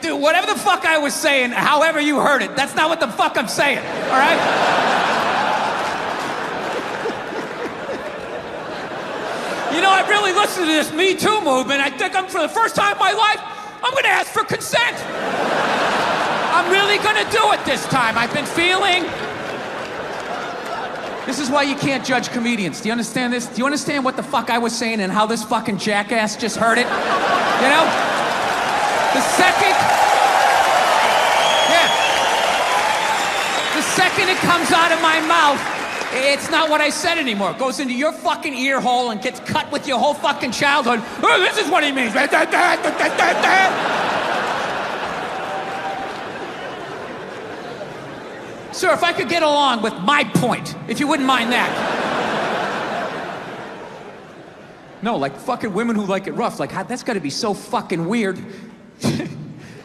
Dude, whatever the fuck I was saying, however you heard it, that's not what the fuck I'm saying, all right? You know, I really listened to this Me Too movement. I think for the first time in my life, I'm gonna ask for consent. I'm really gonna do it this time. I've been feeling... This is why you can't judge comedians. Do you understand this? Do you understand what the fuck I was saying and how this fucking jackass just heard it? You know? The second it comes out of my mouth, it's not what I said anymore. It goes into your fucking ear hole and gets cut with your whole fucking childhood. Oh, this is what he means. Sir, if I could get along with my point, if you wouldn't mind that. No, like fucking women who like it rough. Like, that's gotta be so fucking weird. I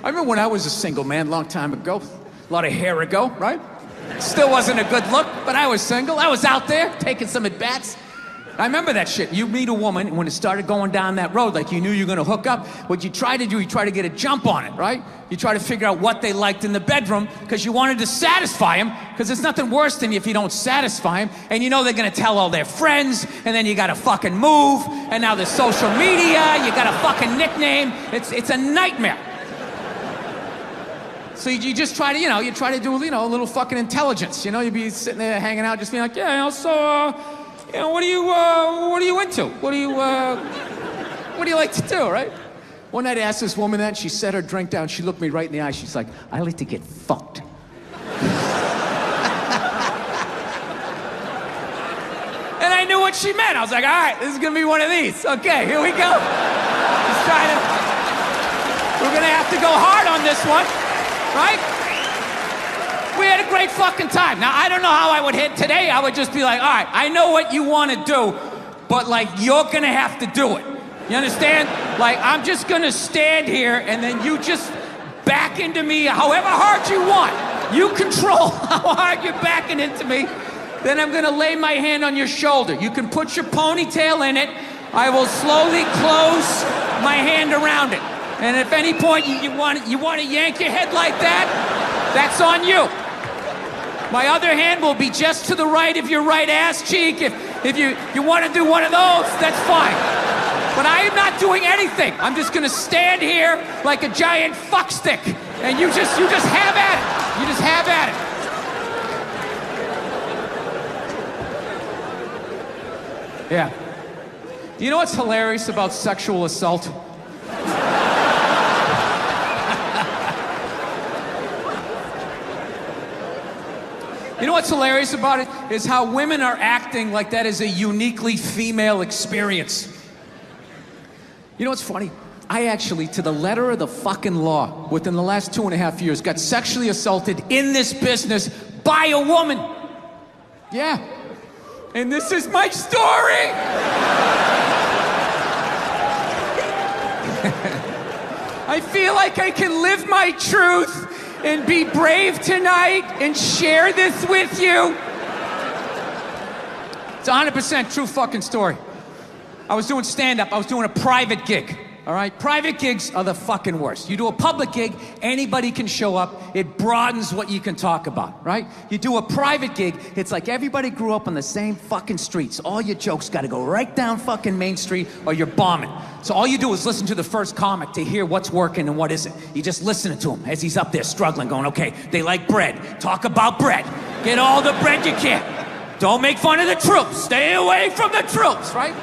remember when I was a single man, long time ago. A lot of hair ago, right? Still wasn't a good look, but I was single. I was out there taking some at-bats. I remember that shit. You meet a woman, and when it started going down that road, like you knew you were gonna hook up, what you try to do, you try to get a jump on it, right? You try to figure out what they liked in the bedroom, because you wanted to satisfy them, because there's nothing worse than if you don't satisfy them, and you know they're gonna tell all their friends, and then you gotta fucking move, and now there's social media, you got a fucking nickname. It's a nightmare. So you just try to, you try to do, a little fucking intelligence, You'd be sitting there hanging out, just being like, yeah, what are you into? What do you like to do, right? One night I asked this woman that, she set her drink down, she looked me right in the eye, she's like, I like to get fucked. And I knew what she meant. I was like, all right, this is gonna be one of these. Okay, here we go. We're gonna have to go hard on this one, right? We had a great fucking time. Now, I don't know how I would hit today. I would just be like, all right, I know what you want to do, but, like, you're gonna have to do it. You understand? Like, I'm just gonna stand here, and then you just back into me however hard you want. You control how hard you're backing into me. Then I'm gonna lay my hand on your shoulder. You can put your ponytail in it. I will slowly close my hand around it. And if at any point you want to yank your head like that, that's on you. My other hand will be just to the right of your right ass cheek. If you want to do one of those, that's fine. But I am not doing anything. I'm just gonna stand here like a giant fuckstick, and you just have at it. You just have at it. Yeah. You know what's hilarious about sexual assault? You know what's hilarious about it? Is how women are acting like that is a uniquely female experience. You know what's funny? I actually, to the letter of the fucking law, within the last 2.5 years, got sexually assaulted in this business by a woman. Yeah. And this is my story! I feel like I can live my truth and be brave tonight and share this with you. It's a 100% true fucking story. I was doing stand-up, I was doing a private gig, all right? Private gigs are the fucking worst. You do a public gig, anybody can show up, it broadens what you can talk about, right? You do a private gig, it's like everybody grew up on the same fucking streets. All your jokes gotta go right down fucking Main Street or you're bombing. So all you do is listen to the first comic to hear what's working and what isn't. You just listen to him as he's up there struggling, going, okay, they like bread, talk about bread. Get all the bread you can. Don't make fun of the troops, stay away from the troops, right?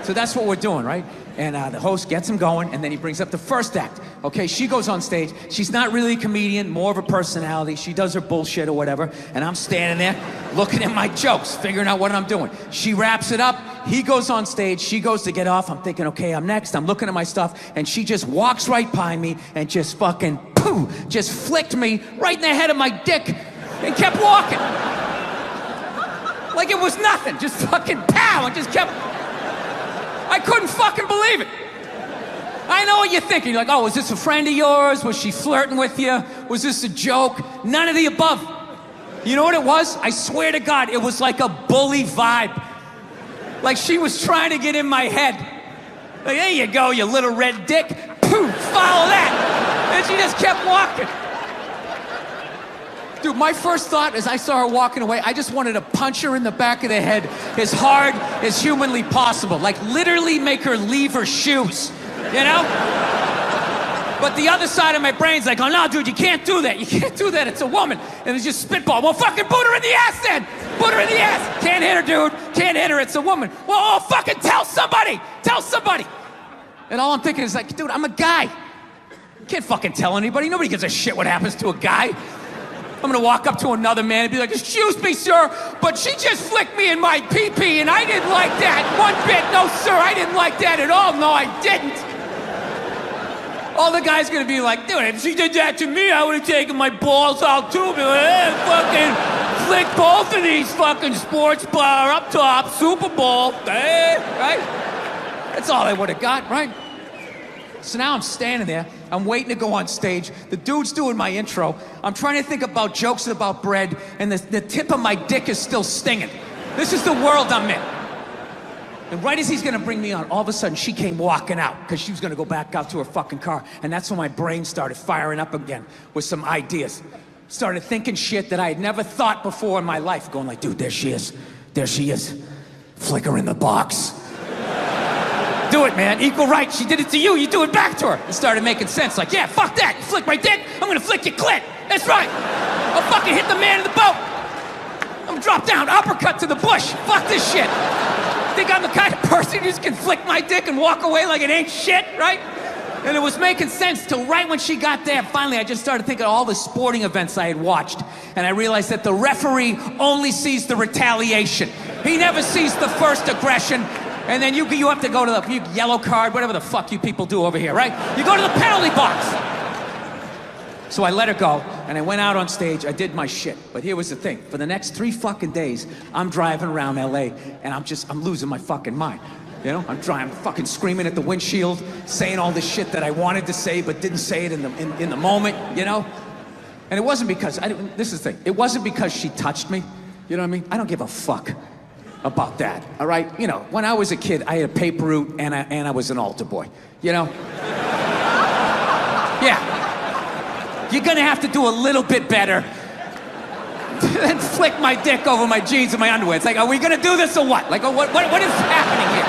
So that's what we're doing, right? And the host gets him going, and then he brings up the first act. Okay, she goes on stage. She's not really a comedian, more of a personality. She does her bullshit or whatever, and I'm standing there looking at my jokes, figuring out what I'm doing. She wraps it up. He goes on stage. She goes to get off. I'm thinking, okay, I'm next. I'm looking at my stuff, and she just walks right by me and just fucking, pooh, just flicked me right in the head of my dick and kept walking. Like it was nothing. Just fucking pow, and just kept... I couldn't fucking believe it. I know what you're thinking. You're like, oh, was this a friend of yours? Was she flirting with you? Was this a joke? None of the above. You know what it was? I swear to God, it was like a bully vibe. Like she was trying to get in my head. Like, there you go, you little red dick. Poof, follow that. And she just kept walking. Dude, my first thought as I saw her walking away, I just wanted to punch her in the back of the head as hard as humanly possible. Like literally make her leave her shoes, you know? But the other side of my brain's like, oh no, dude, you can't do that. You can't do that, it's a woman. And it's just spitball. Well, fucking boot her in the ass then. Boot her in the ass. Can't hit her, dude. Can't hit her, it's a woman. Well, oh, fucking tell somebody. Tell somebody. And all I'm thinking is like, dude, I'm a guy. You can't fucking tell anybody. Nobody gives a shit what happens to a guy. I'm gonna walk up to another man and be like, excuse me, sir, but she just flicked me in my pee-pee and I didn't like that one bit. No, sir, I didn't like that at all. No, I didn't. All the guy's gonna be like, dude, if she did that to me, I would have taken my balls out too. Be like, hey, fucking flick both of these fucking sports bar up top, Super Bowl, hey, right? That's all I would have got, right? So now I'm standing there, I'm waiting to go on stage, the dude's doing my intro, I'm trying to think about jokes about bread, and the tip of my dick is still stinging. This is the world I'm in. And right as he's gonna bring me on, all of a sudden she came walking out, because she was gonna go back out to her fucking car, and that's when my brain started firing up again with some ideas. Started thinking shit that I had never thought before in my life, going like, dude, there she is, flick her in the box. Do it, man. Equal rights. She did it to you. You do it back to her. It started making sense. Like, yeah, fuck that. You flick my dick, I'm gonna flick your clit. That's right. I'll fucking hit the man in the boat. I'm gonna drop down, uppercut to the bush. Fuck this shit. Think I'm the kind of person who just can flick my dick and walk away like it ain't shit, right? And it was making sense till right when she got there. Finally, I just started thinking of all the sporting events I had watched. And I realized that the referee only sees the retaliation. He never sees the first aggression. And then you have to go to the yellow card, whatever the fuck you people do over here, right? You go to the penalty box. So I let her go, and I went out on stage, I did my shit. But here was the thing, for the next 3 fucking days, I'm driving around LA, and I'm losing my fucking mind. You know, I'm fucking screaming at the windshield, saying all this shit that I wanted to say, but didn't say it in the moment, you know? And it wasn't because, this is the thing, it wasn't because she touched me, you know what I mean? I don't give a fuck about that, all right? You know, when I was a kid, I had a paper route and I was an altar boy, you know? Yeah. You're gonna have to do a little bit better than flick my dick over my jeans and my underwear. It's like, are we gonna do this or what? Like, what is happening here?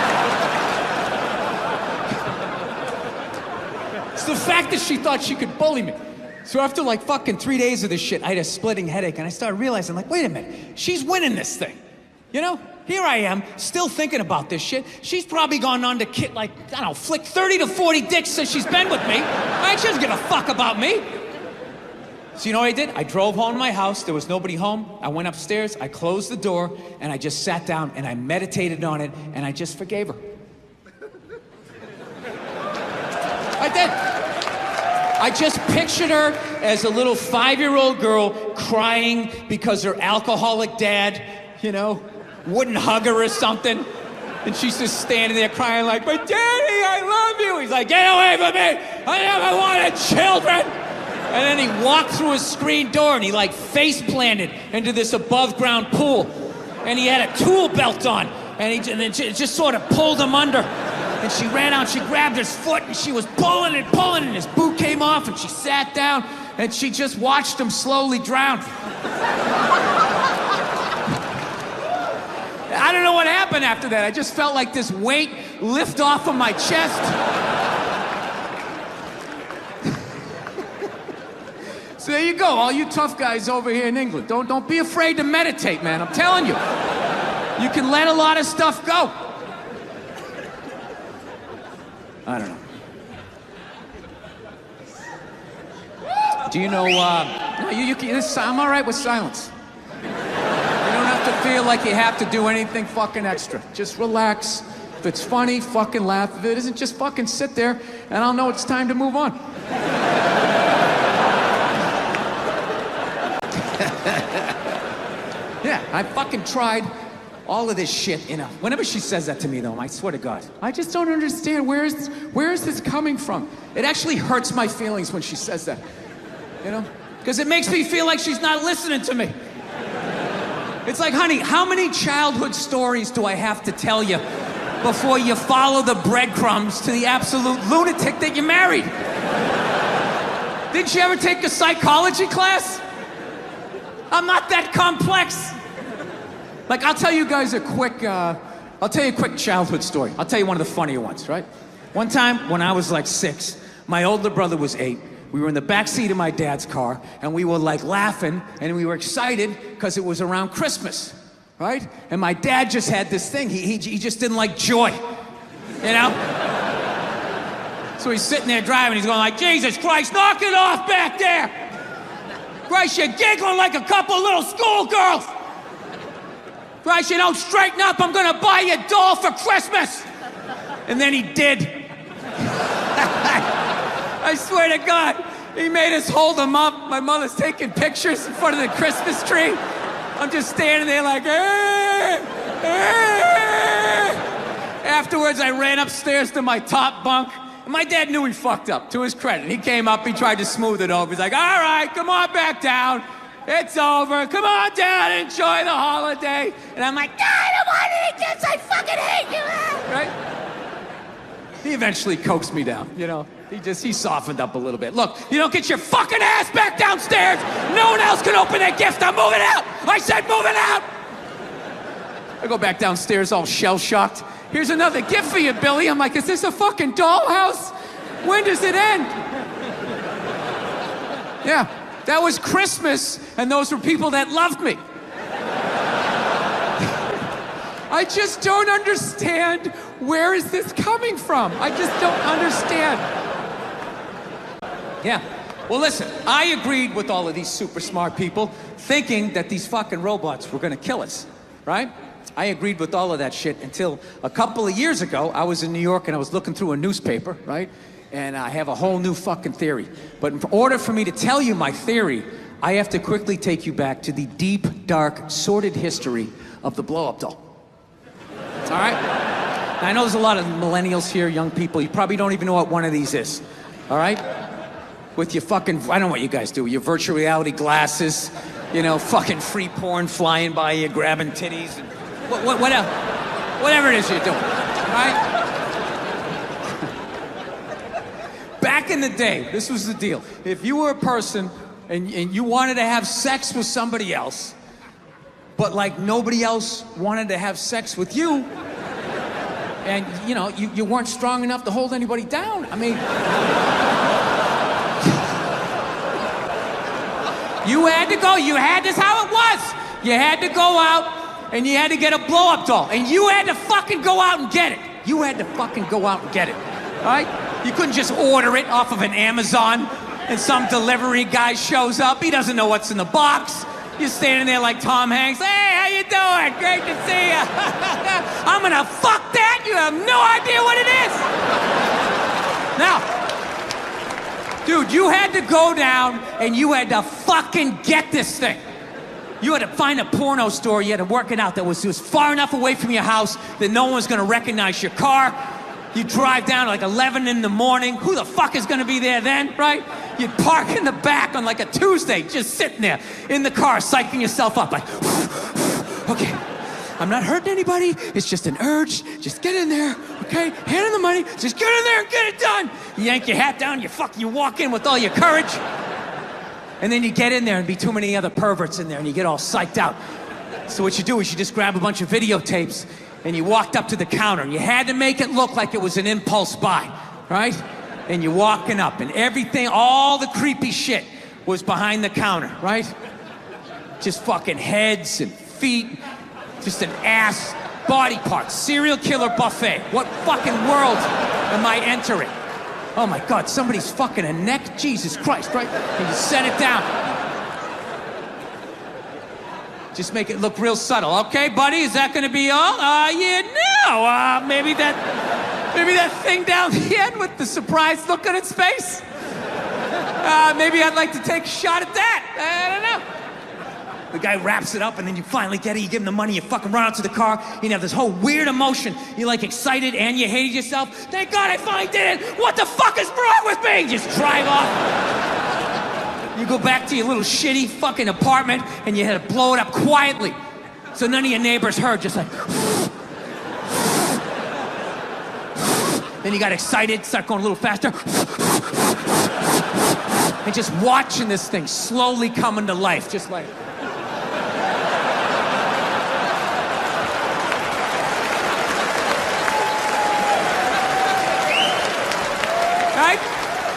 It's the fact that she thought she could bully me. So after like fucking 3 days of this shit, I had a splitting headache and I started realizing, like, wait a minute, she's winning this thing, you know? Here I am, still thinking about this shit. She's probably gone on to flick 30 to 40 dicks since she's been with me. Right? She doesn't give a fuck about me. So you know what I did? I drove home to my house, there was nobody home. I went upstairs, I closed the door, and I just sat down and I meditated on it, and I just forgave her. I did. I just pictured her as a little 5-year-old girl crying because her alcoholic dad, you know, wouldn't hug her or something. And she's just standing there crying like, but Daddy, I love you. He's like, get away from me. I never wanted children. And then he walked through his screen door and he like face planted into this above ground pool. And he had a tool belt on. And then it just sort of pulled him under. And she ran out, she grabbed his foot and she was pulling and his boot came off and she sat down and she just watched him slowly drown. I don't know what happened after that. I just felt like this weight lift off of my chest. So there you go, all you tough guys over here in England. Don't be afraid to meditate, man. I'm telling you. You can let a lot of stuff go. I don't know. Do you know, no, you can, I'm all right with silence. You don't have to feel like you have to do anything fucking extra. Just relax. If it's funny, fucking laugh. If it isn't, just fucking sit there and I'll know it's time to move on. Yeah, I fucking tried all of this shit, you know. Whenever she says that to me, though, I swear to God, I just don't understand where is this coming from? It actually hurts my feelings when she says that, you know? Because it makes me feel like she's not listening to me. It's like, honey, how many childhood stories do I have to tell you before you follow the breadcrumbs to the absolute lunatic that you married? Didn't you ever take a psychology class? I'm not that complex. Like, I'll tell you guys a quick childhood story. I'll tell you one of the funnier ones, right? One time, when I was like 6, my older brother was 8. We were in the back seat of my dad's car, and we were like laughing, and we were excited because it was around Christmas, right? And my dad just had this thing. He just didn't like joy, you know? So he's sitting there driving, he's going like, Jesus Christ, knock it off back there! Christ, you're giggling like a couple little schoolgirls! Christ, you don't straighten up, I'm gonna buy you a doll for Christmas! And then he did. I swear to God, he made us hold him up. My mother's taking pictures in front of the Christmas tree. I'm just standing there like, Afterwards, I ran upstairs to my top bunk. My dad knew he fucked up, to his credit. He came up, he tried to smooth it over. He's like, all right, come on back down. It's over. Come on down, enjoy the holiday. And I'm like, God, I don't want to eat this. I fucking hate you. Right? He eventually coaxed me down, you know. He softened up a little bit. Look, you don't get your fucking ass back downstairs. No one else can open that gift. I'm moving out. I said moving out. I go back downstairs all shell-shocked. Here's another gift for you, Billy. I'm like, is this a fucking dollhouse? When does it end? Yeah, that was Christmas, and those were people that loved me. I just don't understand. Where is this coming from? I just don't understand. Yeah. Well, listen, I agreed with all of these super smart people thinking that these fucking robots were gonna kill us, right? I agreed with all of that shit until a couple of years ago, I was in New York and I was looking through a newspaper, right? And I have a whole new fucking theory. But in order for me to tell you my theory, I have to quickly take you back to the deep, dark, sordid history of the blow-up doll. All right? Now, I know there's a lot of millennials here, young people. You probably don't even know what one of these is. All right? With your fucking, I don't know what you guys do, your virtual reality glasses, you know, fucking free porn flying by you, grabbing titties, and whatever it is you're doing, all right? Back in the day, this was the deal. If you were a person and you wanted to have sex with somebody else, but like nobody else wanted to have sex with you, and you know, you weren't strong enough to hold anybody down. I mean, you had to go, this is how it was. You had to go out and you had to get a blow-up doll, and you had to fucking go out and get it. You had to fucking go out and get it, all right? You couldn't just order it off of an Amazon and some delivery guy shows up. He doesn't know what's in the box. You're standing there like Tom Hanks. Hey, how you doing? Great to see you. I'm gonna fuck that. You have no idea what it is. Now, dude, you had to go down and you had to fucking get this thing. You had to find a porno store, you had to work it out that was far enough away from your house that no one was gonna recognize your car. You drive down at like 11 in the morning. Who the fuck is gonna be there then, right? You'd park in the back on like a Tuesday, just sitting there in the car, psyching yourself up like, okay, I'm not hurting anybody. It's just an urge. Just get in there, okay? Hand in the money. Just get in there and get it done. You yank your hat down, you walk in with all your courage. And then you get in there and be too many other perverts in there and you get all psyched out. So what you do is you just grab a bunch of videotapes and you walked up to the counter and you had to make it look like it was an impulse buy, right? And you're walking up and everything, all the creepy shit was behind the counter, right? Just fucking heads and feet, just an ass, body parts, serial killer buffet. What fucking world am I entering? Oh my God, somebody's fucking a neck? Jesus Christ, right? And you set it down. Just make it look real subtle. Okay, buddy, is that gonna be all? Yeah, no. Maybe that thing down the end with the surprised look on its face? Maybe I'd like to take a shot at that. I don't know. The guy wraps it up and then you finally get it, you give him the money, you fucking run out to the car, you have this whole weird emotion. You're like excited and you hated yourself. Thank God I finally did it. What the fuck is wrong with me? You just drive off. You go back to your little shitty fucking apartment and you had to blow it up quietly. So none of your neighbors heard, just like. Then you got excited, start going a little faster. and just watching this thing slowly coming to life, just like. Right?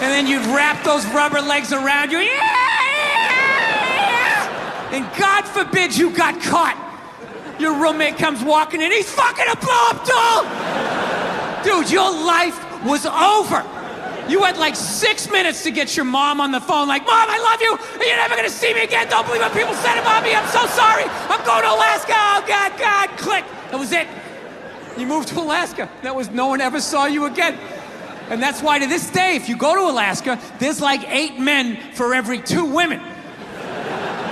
And then you'd wrap those rubber legs around you. And God forbid you got caught. Your roommate comes walking in, he's fucking a blow-up doll! Dude, your life was over. You had like 6 minutes to get your mom on the phone, like, Mom, I love you, and you're never gonna see me again. Don't believe what people said about me. I'm so sorry. I'm going to Alaska. Oh, God, click. That was it. You moved to Alaska. No one ever saw you again. And that's why to this day, if you go to Alaska, there's like 8 men for every 2 women.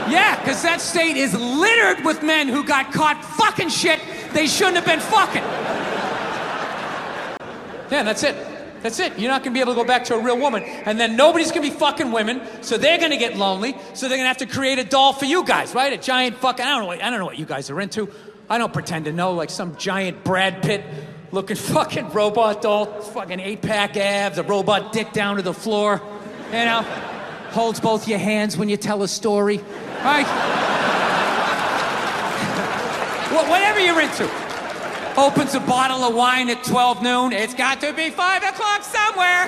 Yeah, because that state is littered with men who got caught fucking shit they shouldn't have been fucking. Yeah, that's it. That's it. You're not going to be able to go back to a real woman. And then nobody's going to be fucking women, so they're going to get lonely, so they're going to have to create a doll for you guys, right? A giant fucking, I don't know what you guys are into. I don't pretend to know, like some giant Brad Pitt looking fucking robot doll, fucking 8-pack abs, a robot dick down to the floor, you know? Holds both your hands when you tell a story, right? Whatever you're into. Opens a bottle of wine at 12 noon. It's got to be 5 o'clock somewhere.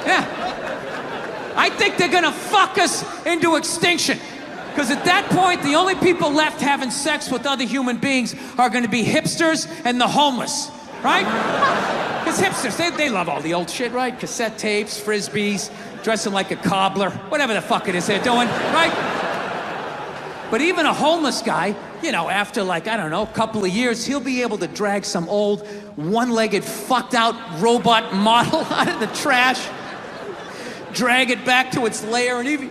Yeah. I think they're gonna fuck us into extinction. Because at that point, the only people left having sex with other human beings are gonna be hipsters and the homeless, right? Because hipsters, they love all the old shit, right? Cassette tapes, frisbees, dressing like a cobbler, whatever the fuck it is they're doing, right? But even a homeless guy, you know, after like, I don't know, a couple of years, he'll be able to drag some old one-legged fucked out robot model out of the trash, drag it back to its lair, and even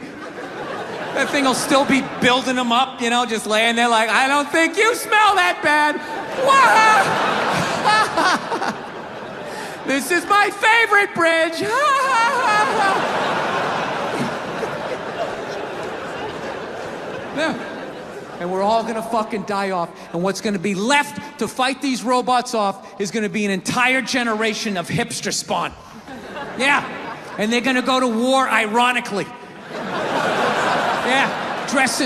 that thing will still be building them up, you know, just laying there like, I don't think you smell that bad. This is my favorite bridge. Yeah. And we're all gonna fucking die off. And what's gonna be left to fight these robots off is gonna be an entire generation of hipster spawn. Yeah. And they're gonna go to war ironically. Yeah. Dressed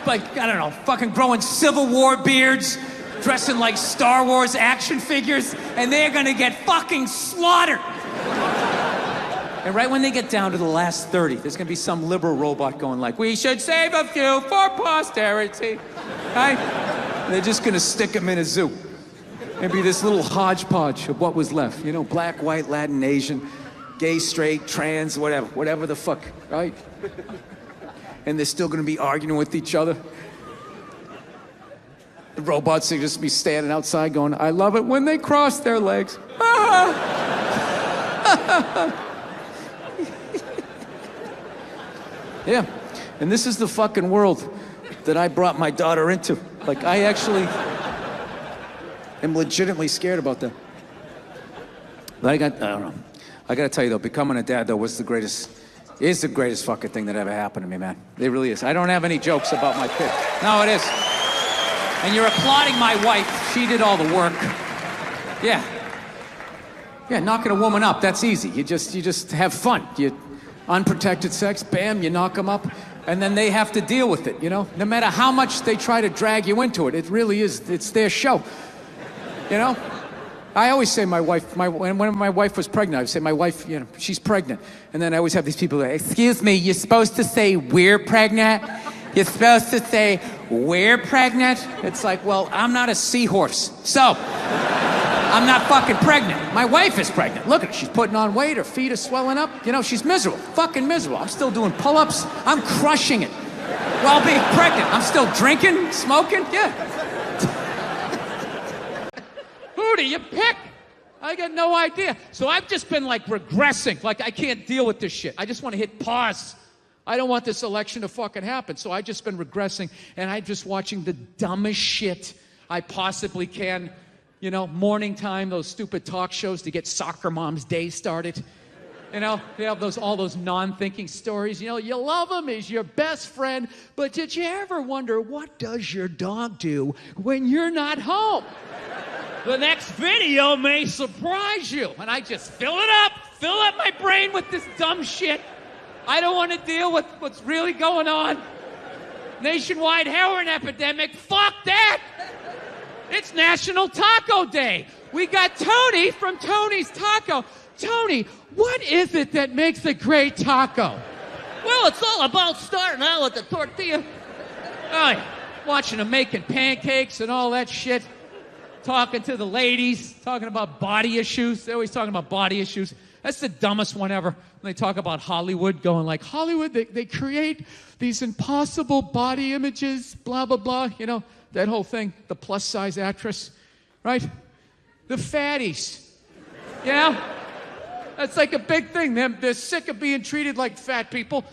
like, I don't know, fucking growing Civil War beards, dressing like Star Wars action figures, and they're gonna get fucking slaughtered. And right when they get down to the last 30, there's gonna be some liberal robot going like, we should save a few for posterity, right? And they're just gonna stick them in a zoo. And be this little hodgepodge of what was left. You know, black, white, Latin, Asian, gay, straight, trans, whatever the fuck, right? And they're still gonna be arguing with each other. The robots are just be standing outside going, I love it when they cross their legs. Yeah, and this is the fucking world that I brought my daughter into. Like, I actually am legitimately scared about that. But I don't know. I gotta tell you though, becoming a dad though is the greatest fucking thing that ever happened to me, man. It really is. I don't have any jokes about my kid. No, it is. And you're applauding my wife. She did all the work. Yeah. Yeah, knocking a woman up, that's easy. You just have fun. Unprotected sex, bam, you knock them up, and then they have to deal with it, you know? No matter how much they try to drag you into it, it really is, it's their show, you know? I always say when my wife was pregnant, I would say my wife, you know, she's pregnant. And then I always have these people like, excuse me, you're supposed to say we're pregnant? You're supposed to say we're pregnant? It's like, well, I'm not a seahorse, so I'm not fucking pregnant. My wife is pregnant. Look at her, she's putting on weight, her feet are swelling up. You know, she's miserable, fucking miserable. I'm still doing pull-ups, I'm crushing it. While being pregnant, I'm still drinking, smoking, yeah. Who do you pick? I got no idea. So I've just been like regressing, like I can't deal with this shit. I just want to hit pause. I don't want this election to fucking happen. So I've just been regressing, and I'm just watching the dumbest shit I possibly can. You know, morning time, those stupid talk shows to get soccer mom's day started. You know, they have all those non-thinking stories. You know, you love him, he's your best friend, but did you ever wonder, what does your dog do when you're not home? The next video may surprise you. And I just fill up my brain with this dumb shit. I don't want to deal with what's really going on. Nationwide heroin epidemic. Fuck that. It's National Taco Day. We got Tony from Tony's Taco. Tony, what is it that makes a great taco? Well, it's all about starting out with the tortilla. Oh, watching them making pancakes and all that shit. Talking to the ladies, talking about body issues. They're always talking about body issues. That's the dumbest one ever. When they talk about Hollywood, going like, Hollywood, they create these impossible body images, blah, blah, blah. You know, that whole thing, the plus-size actress, right? The fatties. Yeah? That's like a big thing. They're sick of being treated like fat people.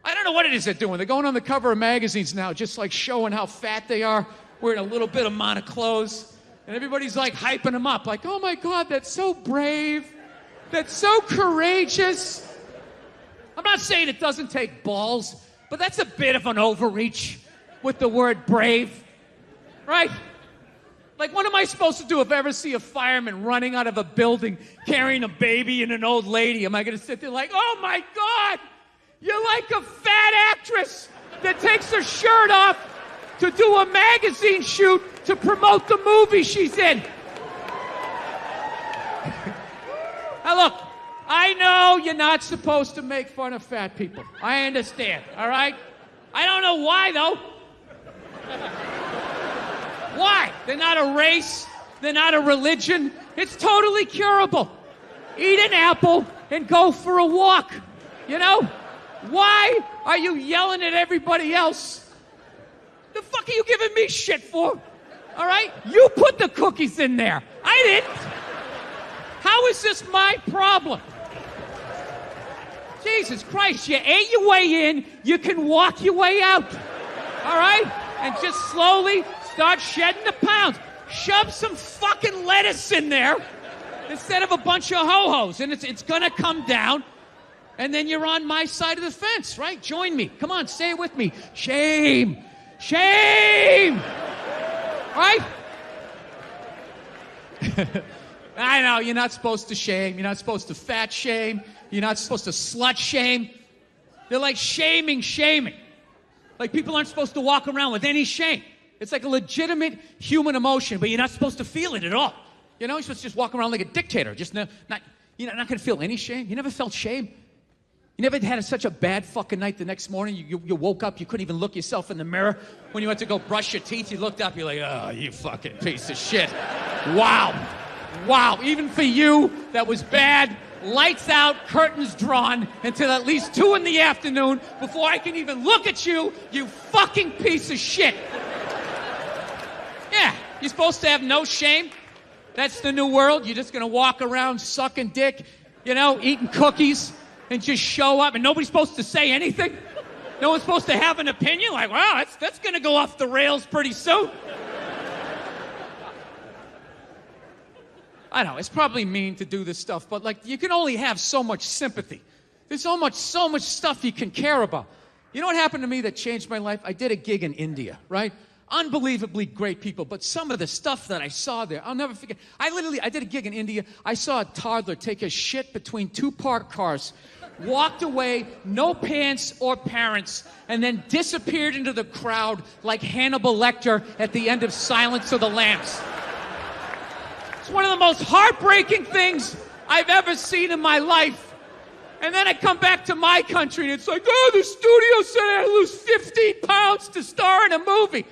I don't know what it is they're doing. They're going on the cover of magazines now, just like showing how fat they are, wearing a little bit amount of clothes. And everybody's like hyping them up, like, oh my God, that's so brave. That's so courageous. I'm not saying it doesn't take balls, but that's a bit of an overreach with the word brave, right? Like, what am I supposed to do if I ever see a fireman running out of a building carrying a baby and an old lady? Am I going to sit there like, oh my God, you're like a fat actress that takes her shirt off to do a magazine shoot to promote the movie she's in? Now look, I know you're not supposed to make fun of fat people. I understand, all right? I don't know why, though. Why? They're not a race. They're not a religion. It's totally curable. Eat an apple and go for a walk, you know? Why are you yelling at everybody else? The fuck are you giving me shit for? All right? You put the cookies in there. I didn't. How is this my problem? Jesus Christ, you ate your way in, you can walk your way out. All right? And just slowly start shedding the pounds. Shove some fucking lettuce in there instead of a bunch of ho-hos, and it's gonna come down, and then you're on my side of the fence, right? Join me. Come on, say it with me. Shame. Shame! Right? I know, you're not supposed to shame. You're not supposed to fat shame. You're not supposed to slut shame. They're like shaming. Like people aren't supposed to walk around with any shame. It's like a legitimate human emotion, but you're not supposed to feel it at all. You know, you're supposed to just walk around like a dictator. You're not going to feel any shame. You never felt shame. You never had such a bad fucking night the next morning. You woke up, you couldn't even look yourself in the mirror. When you went to go brush your teeth, you looked up, you're like, oh, you fucking piece of shit. Wow, even for you, that was bad. Lights out, curtains drawn until at least 2 in the afternoon before I can even look at you, you fucking piece of shit. Yeah, you're supposed to have no shame. That's the new world. You're just going to walk around sucking dick, you know, eating cookies, and just show up, and nobody's supposed to say anything. No one's supposed to have an opinion. Like, wow, that's going to go off the rails pretty soon. I know, it's probably mean to do this stuff, but like, you can only have so much sympathy. There's so much stuff you can care about. You know what happened to me that changed my life? I did a gig in India, right? Unbelievably great people, but some of the stuff that I saw there, I'll never forget. I did a gig in India. I saw a toddler take a shit between 2 parked cars, walked away, no pants or parents, and then disappeared into the crowd like Hannibal Lecter at the end of Silence of the Lambs. It's one of the most heartbreaking things I've ever seen in my life. And then I come back to my country and it's like, oh, the studio said I had to lose 15 pounds to star in a movie.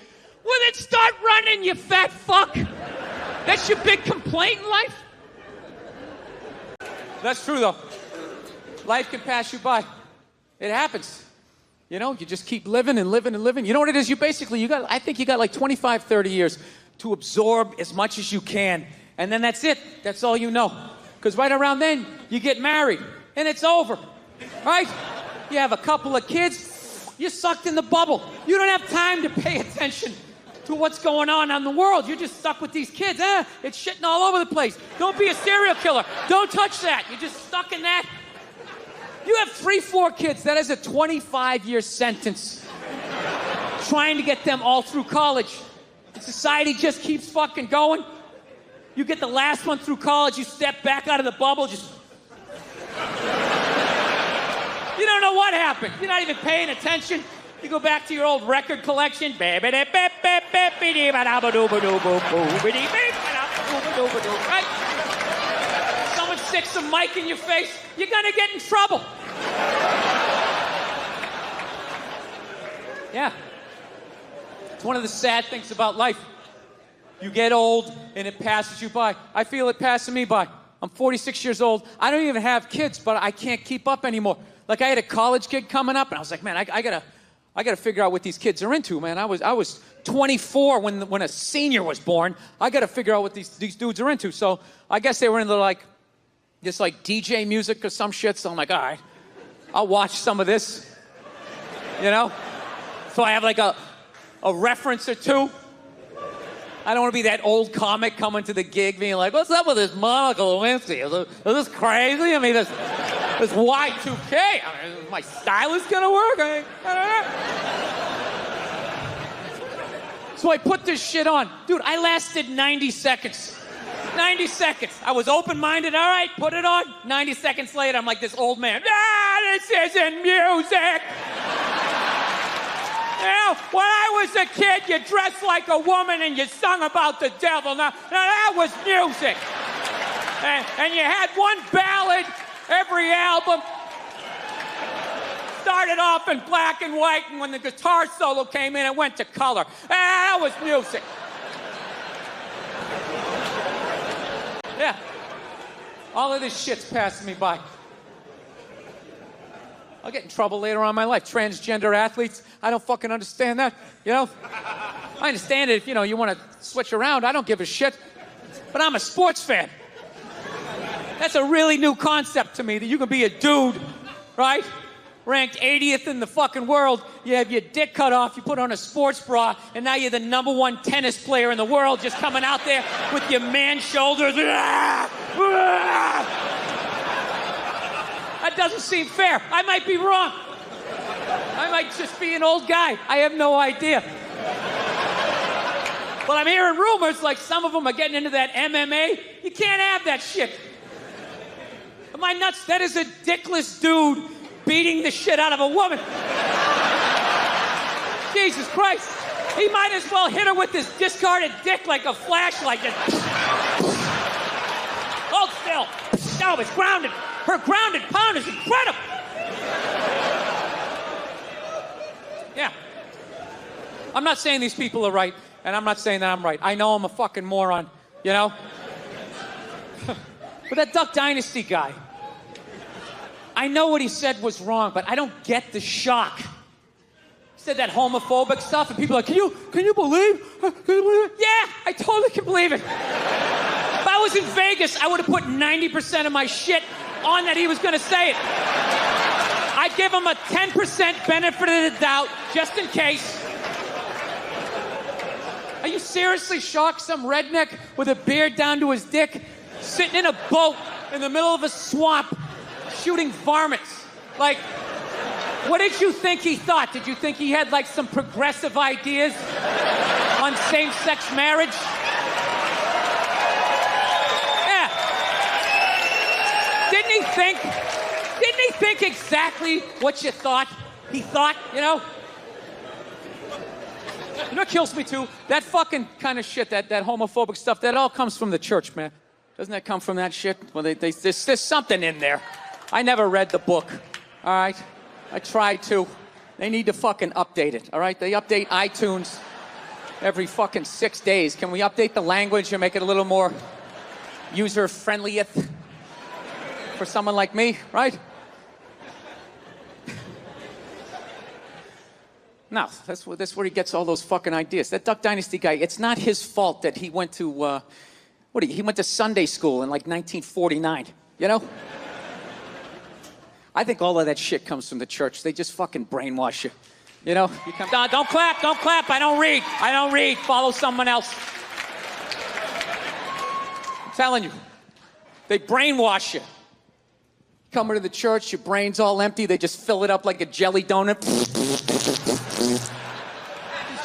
Well, then start running, you fat fuck. That's your big complaint in life? That's true, though. Life can pass you by. It happens. You know, you just keep living and living and living. You know what it is? I think you got like 25, 30 years to absorb as much as you can. And then that's it. That's all you know. Because right around then, you get married. And it's over. Right? You have a couple of kids. You're sucked in the bubble. You don't have time to pay attention to what's going on in the world. You're just stuck with these kids. It's shitting all over the place. Don't be a serial killer. Don't touch that. You're just stuck in that. You have 3, 4 kids. That is a 25-year sentence. Trying to get them all through college. The society just keeps fucking going. You get the last one through college, you step back out of the bubble, just... You don't know what happened. You're not even paying attention. You go back to your old record collection. Right? Someone sticks a mic in your face, you're gonna get in trouble. Yeah. It's one of the sad things about life. You get old and it passes you by. I feel it passing me by. I'm 46 years old. I don't even have kids, but I can't keep up anymore. Like, I had a college kid coming up, and I was like, man, I gotta figure out what these kids are into, man. I was 24 when a senior was born. I gotta figure out what these dudes are into. So I guess they were into this DJ music or some shit. So I'm like, all right, I'll watch some of this, you know? So I have like a reference or two. I don't want to be that old comic coming to the gig being like, what's up with this Monica Lewinsky? Is this crazy? I mean, this Y2K. I mean, is my stylist gonna work? I don't know. So I put this shit on. Dude, I lasted 90 seconds. 90 seconds. I was open-minded. All right, put it on. 90 seconds later, I'm like this old man. This isn't music. You know, when I was a kid, you dressed like a woman and you sung about the devil. Now that was music. And you had one ballad every album. Started off in black and white, and when the guitar solo came in, it went to color. That was music. Yeah. All of this shit's passing me by. I'll get in trouble later on in my life. Transgender athletes, I don't fucking understand that, you know? I understand it if, you know, you want to switch around. I don't give a shit. But I'm a sports fan. That's a really new concept to me, that you can be a dude, right? Ranked 80th in the fucking world. You have your dick cut off, you put on a sports bra, and now you're the #1 tennis player in the world, just coming out there with your man shoulders. That doesn't seem fair. I might be wrong. I might just be an old guy. I have no idea. But I'm hearing rumors like some of them are getting into that MMA. You can't have that shit. Am I nuts? That is a dickless dude beating the shit out of a woman. Jesus Christ. He might as well hit her with his discarded dick like a flashlight. Just... Hold still. No, it's grounded. Her grounded pound is incredible. Yeah. I'm not saying these people are right, and I'm not saying that I'm right. I know I'm a fucking moron, you know? But that Duck Dynasty guy, I know what he said was wrong, but I don't get the shock. He said that homophobic stuff, and people are like, can you believe? Yeah, I totally can believe it. If I was in Vegas, I would have put 90% of my shit on that he was going to say it. I'd give him a 10% benefit of the doubt, just in case. Are you seriously shocked? Some redneck with a beard down to his dick, sitting in a boat in the middle of a swamp, shooting varmints. Like, what did you think he thought? Did you think he had, like, some progressive ideas on same-sex marriage? Yeah. Didn't he think exactly what you thought he thought, you know? You know what kills me, too? That fucking kind of shit, that homophobic stuff, that all comes from the church, man. Doesn't that come from that shit? Well, there's something in there. I never read the book, all right? I tried to. They need to fucking update it, all right? They update iTunes every fucking 6 days. Can we update the language and make it a little more user-friendly for someone like me, right? No, that's where he gets all those fucking ideas. That Duck Dynasty guy, it's not his fault that he went to, he went to Sunday school in like 1949, you know? I think all of that shit comes from the church. They just fucking brainwash you. You know? Don't clap. I don't read. Follow someone else. I'm telling you. They brainwash you. Come into the church, your brain's all empty. They just fill it up like a jelly donut.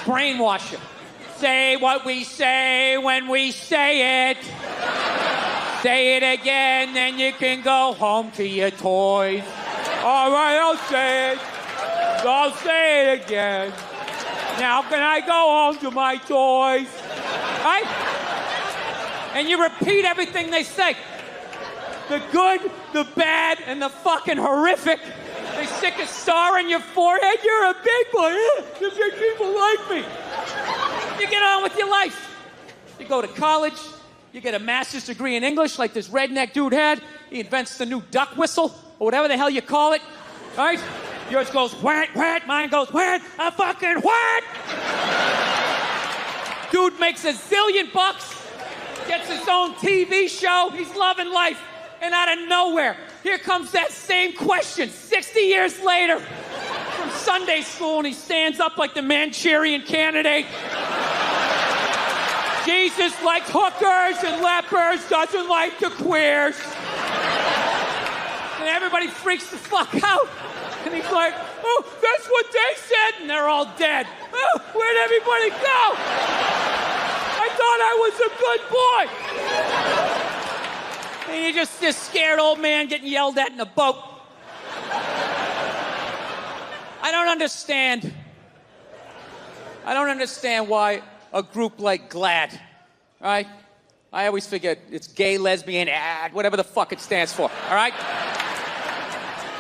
Brainwash you. Say what we say when we say it. Say it again, then you can go home to your toys. All right, I'll say it. I'll say it again. Now can I go home to my toys? Right? And you repeat everything they say. The good, the bad, and the fucking horrific. They stick a star on your forehead. You're a big boy. You big people like me. You get on with your life. You go to college. You get a master's degree in English like this redneck dude had. He invents the new duck whistle, or whatever the hell you call it. Right? Yours goes whack, whack. Mine goes whack, a fucking whack. Dude makes $1 zillion bucks. Gets his own TV show. He's loving life. And out of nowhere, here comes that same question 60 years later from Sunday school, and he stands up like the Manchurian Candidate. Jesus likes hookers and lepers, doesn't like the queers. And everybody freaks the fuck out. And he's like, oh, that's what they said. And they're all dead. Oh, where'd everybody go? I thought I was a good boy. And you're just this scared old man getting yelled at in a boat. I don't understand why a group like GLAAD, right? I always forget, it's gay, lesbian, whatever the fuck it stands for, all right?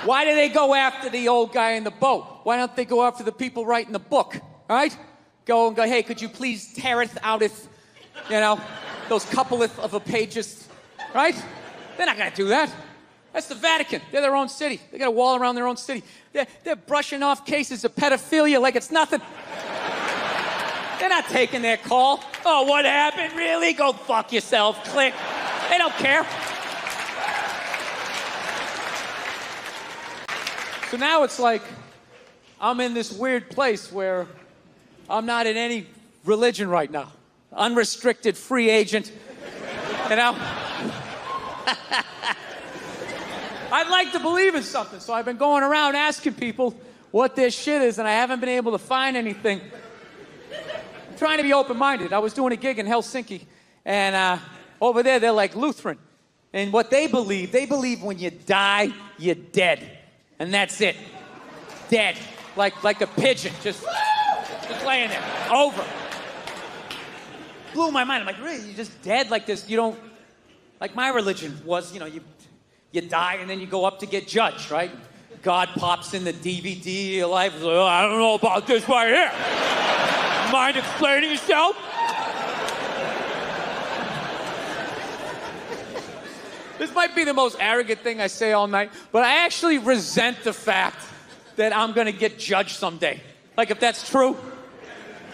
Why do they go after the old guy in the boat? Why don't they go after the people writing the book, all right? Go, hey, could you please teareth outeth, those coupleth of a pages, right? They're not gonna do that. That's the Vatican. They're their own city. They got a wall around their own city. They're brushing off cases of pedophilia like it's nothing. They're not taking their call. Oh, what happened? Really? Go fuck yourself. Click. They don't care. So now it's like I'm in this weird place where I'm not in any religion right now. Unrestricted free agent. I'd like to believe in something, so I've been going around asking people what this shit is, and I haven't been able to find anything. I'm trying to be open-minded. I was doing a gig in Helsinki, and over there, they're like Lutheran. And what they believe when you die, you're dead. And that's it. Dead. Like a pigeon, just laying there. Over. Blew my mind. I'm like, really? You're just dead like this? You don't... Like my religion was, you die and then you go up to get judged, right? God pops in the DVD of your life. Like, oh, I don't know about this right here. Mind explaining yourself? This might be the most arrogant thing I say all night, but I actually resent the fact that I'm gonna get judged someday. Like, if that's true,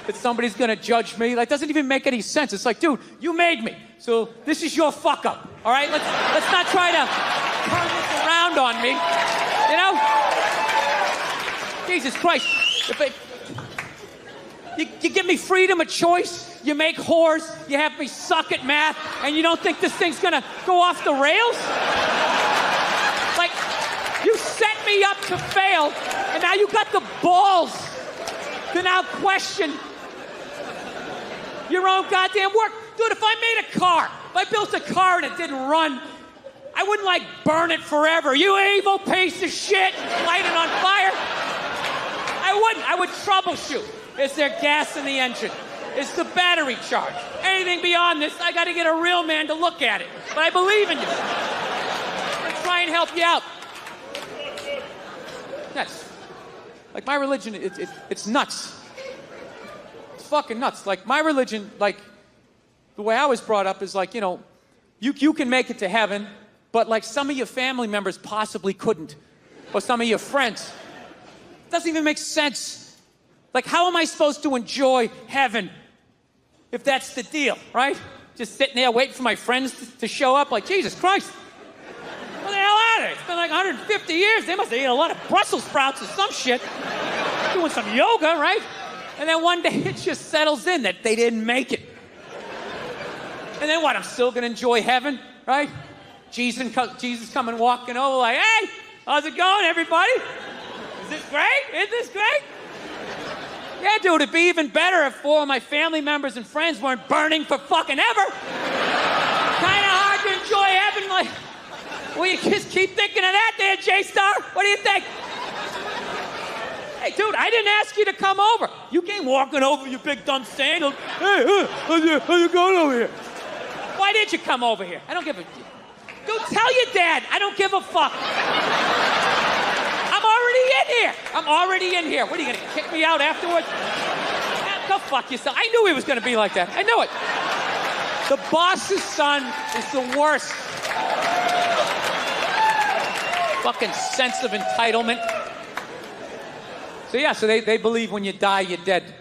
that somebody's gonna judge me, like, doesn't even make any sense. It's like, dude, you made me, so this is your fuck up, all right? Let's not try to turn this around on me, Jesus Christ, you give me freedom of choice, you make whores, you have me suck at math, and you don't think this thing's gonna go off the rails? Like, you set me up to fail, and now you got the balls to now question your own goddamn work. Dude, if I made a car, if I built a car and it didn't run, I wouldn't, burn it forever. You evil piece of shit, light it on fire. I wouldn't. I would troubleshoot. Is there gas in the engine? Is the battery charged? Anything beyond this, I got to get a real man to look at it. But I believe in you. I'm going to try and help you out. Yes. Like, my religion, it's nuts. It's fucking nuts. Like, my religion, the way I was brought up is you can make it to heaven, but some of your family members possibly couldn't. Or some of your friends. It doesn't even make sense. How am I supposed to enjoy heaven if that's the deal, right? Just sitting there waiting for my friends to show up, Jesus Christ. What the hell out of it? It's been 150 years. They must have eaten a lot of Brussels sprouts or some shit. Doing some yoga, right? And then one day it just settles in that they didn't make it. And then what? I'm still going to enjoy heaven, right? Jesus coming walking over hey, how's it going, everybody? Is this great? Isn't this great? Yeah, dude, it'd be even better if 4 of my family members and friends weren't burning for fucking ever. Kind of hard to enjoy like, well, you just keep thinking of that there, J-Star. What do you think? Hey, dude, I didn't ask you to come over. You came walking over, you big dumb sandals. Hey, how's you going over here? Why did you come over here? I don't give a... Dude, tell your dad. I don't give a fuck. I'm already in here. What, are you going to kick me out afterwards? Go fuck yourself. I knew he was going to be like that. I knew it. The boss's son is the worst. Fucking sense of entitlement. So yeah, so they believe when you die, you're dead.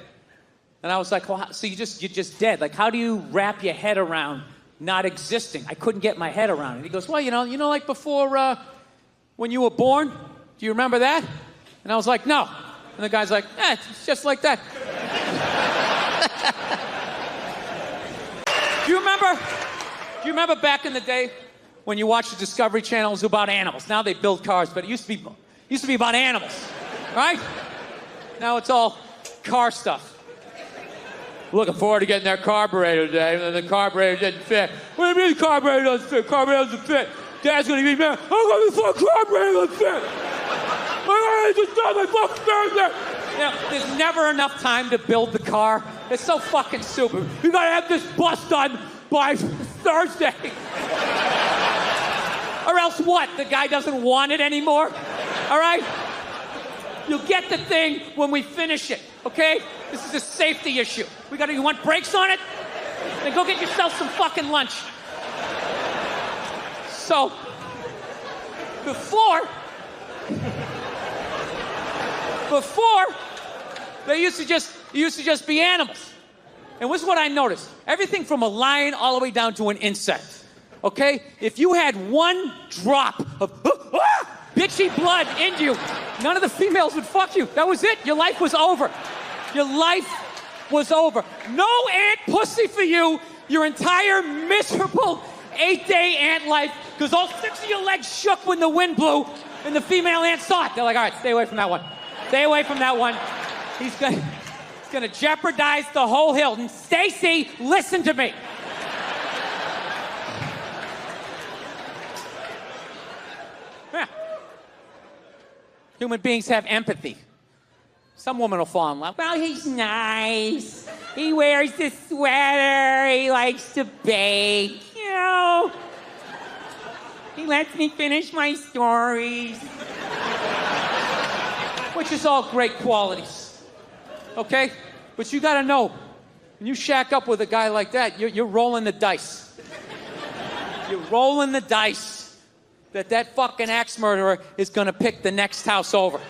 And I was like, well, so you're just dead. Like, how do you wrap your head around not existing? I couldn't get my head around it. He goes, well, you know, like before when you were born, do you remember that? And I was like, no. And the guy's like, it's just like that. Do you remember back in the day when you watched the Discovery Channel? It was about animals. Now they build cars, but it used to be about animals, right? Now it's all car stuff. Looking forward to getting that carburetor today, and then the carburetor didn't fit. What do you mean the carburetor doesn't fit? Carburetor doesn't fit. Dad's gonna be mad. How come the fucking carburetor doesn't fit? I just got my fucking carburetor. You know, there's never enough time to build the car. It's so fucking stupid. You gotta have this bus done by Thursday. Or else what? The guy doesn't want it anymore? All right? You'll get the thing when we finish it, okay? This is a safety issue. You want brakes on it? Then go get yourself some fucking lunch. So, before, they used to just be animals. And this is what I noticed. Everything from a lion all the way down to an insect, okay? If you had one drop of bitchy blood in you, none of the females would fuck you. That was it. Your life was over. Your life was over. No ant pussy for you your entire miserable 8-day ant life, because all 6 of your legs shook when the wind blew and the female ant saw it. They're like, all right, stay away from that one. Stay away from that one. He's gonna jeopardize the whole hill. And Stacy, listen to me. Yeah. Human beings have empathy. Some woman will fall in love. Well, he's nice. He wears this sweater. He likes to bake. You know. He lets me finish my stories. Which is all great qualities. Okay? But you gotta know, when you shack up with a guy like that, you're rolling the dice. You're rolling the dice that fucking axe murderer is gonna pick the next house over.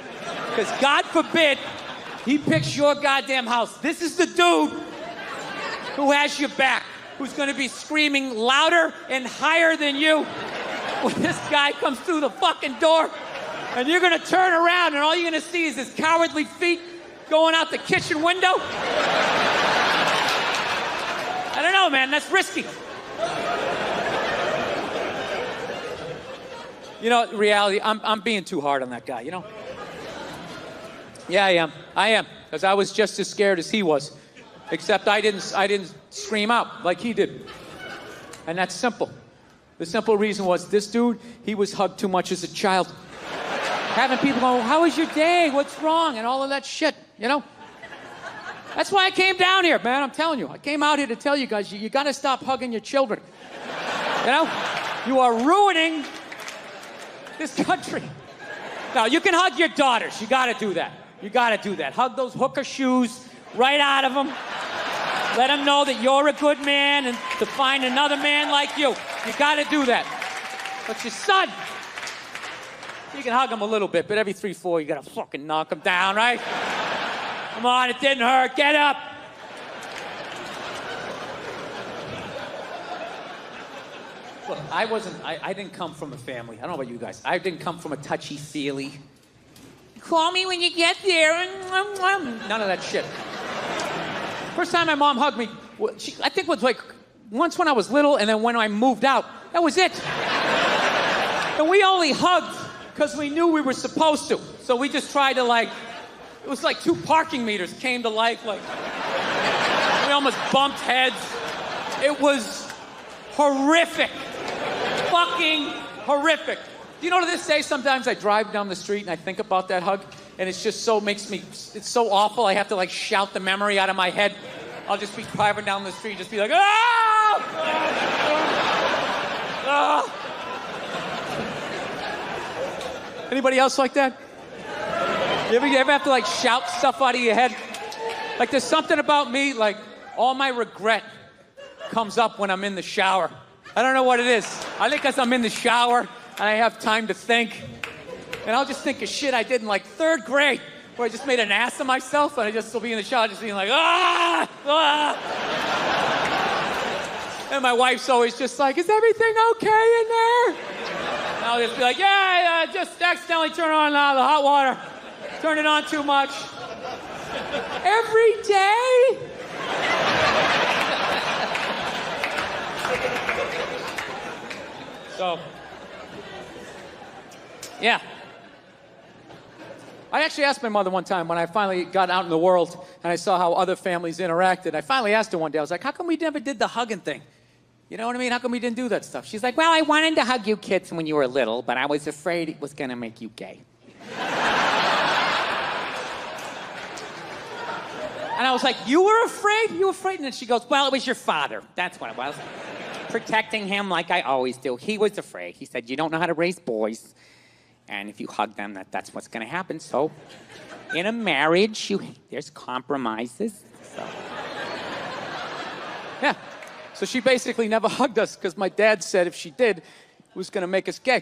Because God forbid he picks your goddamn house. This is the dude who has your back, who's gonna be screaming louder and higher than you when this guy comes through the fucking door. And you're gonna turn around and all you're gonna see is his cowardly feet going out the kitchen window. I don't know, man, that's risky. You know, in reality, I'm being too hard on that guy, you know? Yeah, I am. Because I was just as scared as he was. Except I didn't scream out like he did. And that's simple. The simple reason was this dude, he was hugged too much as a child. Having people go, how was your day? What's wrong? And all of that shit, you know? That's why I came down here, man. I'm telling you. I came out here to tell you guys, you got to stop hugging your children. You know? You are ruining this country. Now, you can hug your daughters. You got to do that. You got to do that. Hug those hooker shoes right out of them. Let them know that you're a good man and to find another man like you. You got to do that. But your son, you can hug him a little bit, but every 3-4, you got to fucking knock him down, right? Come on, it didn't hurt. Get up. Look, I didn't come from a family. I don't know about you guys. I didn't come from a touchy-feely. Call me when you get there. None of that shit. First time my mom hugged me, I think it was like once when I was little, and then when I moved out. That was it. And we only hugged because we knew we were supposed to. So we just tried to it was like 2 parking meters came to life. Like, we almost bumped heads. It was horrific. fucking horrific. Do you know to this day, sometimes I drive down the street and I think about that hug, and it's just so it's so awful, I have to like shout the memory out of my head. I'll just be driving down the street and just be like, ah! Ah! Anybody else like that? You ever have to like shout stuff out of your head? Like there's something about me, like all my regret comes up when I'm in the shower. I don't know what it is. I think because I'm in the shower and I have time to think. And I'll just think of shit I did in like 3rd grade where I just made an ass of myself and I just will be in the shower just being like, ah! Ah! And my wife's always just like, is everything okay in there? And I'll just be like, yeah, just accidentally turn on the hot water. Turn it on too much. Every day? So, yeah. I actually asked my mother one time when I finally got out in the world and I saw how other families interacted. I finally asked her one day, I was like, how come we never did the hugging thing? You know what I mean? How come we didn't do that stuff? She's like, well, I wanted to hug you kids when you were little, but I was afraid it was going to make you gay. And I was like, you were afraid? You were afraid? And then she goes, well, it was your father. That's what it was. Protecting him like I always do. He was afraid. He said, you don't know how to raise boys. And if you hug them, that's what's going to happen. So in a marriage, there's compromises. So. Yeah. So she basically never hugged us because my dad said if she did, it was going to make us gay.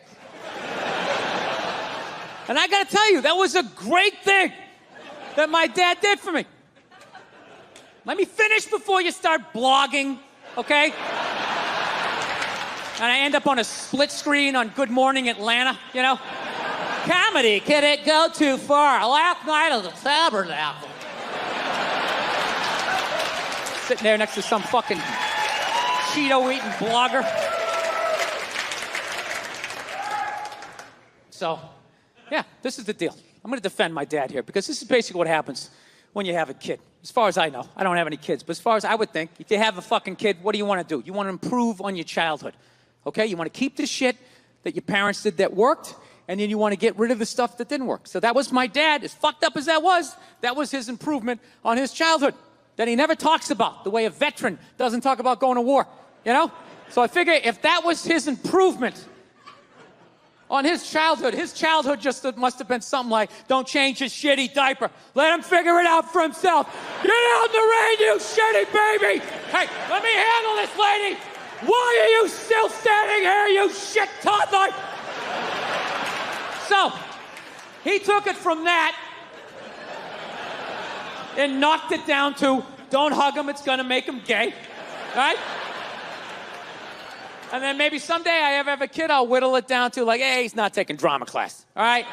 And I got to tell you, that was a great thing that my dad did for me. Let me finish before you start blogging, okay? And I end up on a split screen on Good Morning Atlanta, you know? Comedy, can it go too far? Last night at the Tabernacle. Sitting there next to some fucking Cheeto-eating blogger. So, yeah, this is the deal. I'm going to defend my dad here because this is basically what happens when you have a kid. As far as I know, I don't have any kids, but as far as I would think, if you have a fucking kid, what do you want to do? You want to improve on your childhood, okay? You want to keep the shit that your parents did that worked, and then you want to get rid of the stuff that didn't work. So that was my dad, as fucked up as that was his improvement on his childhood that he never talks about, the way a veteran doesn't talk about going to war, you know? So I figure if that was his improvement on his childhood just must have been something like, don't change his shitty diaper. Let him figure it out for himself. Get out in the rain, you shitty baby. Hey, let me handle this, lady. Why are you still standing here, you shit toddler? So, he took it from that and knocked it down to, don't hug him, it's gonna make him gay, right? And then maybe someday I have a kid, I'll whittle it down to like, hey, he's not taking drama class, all right?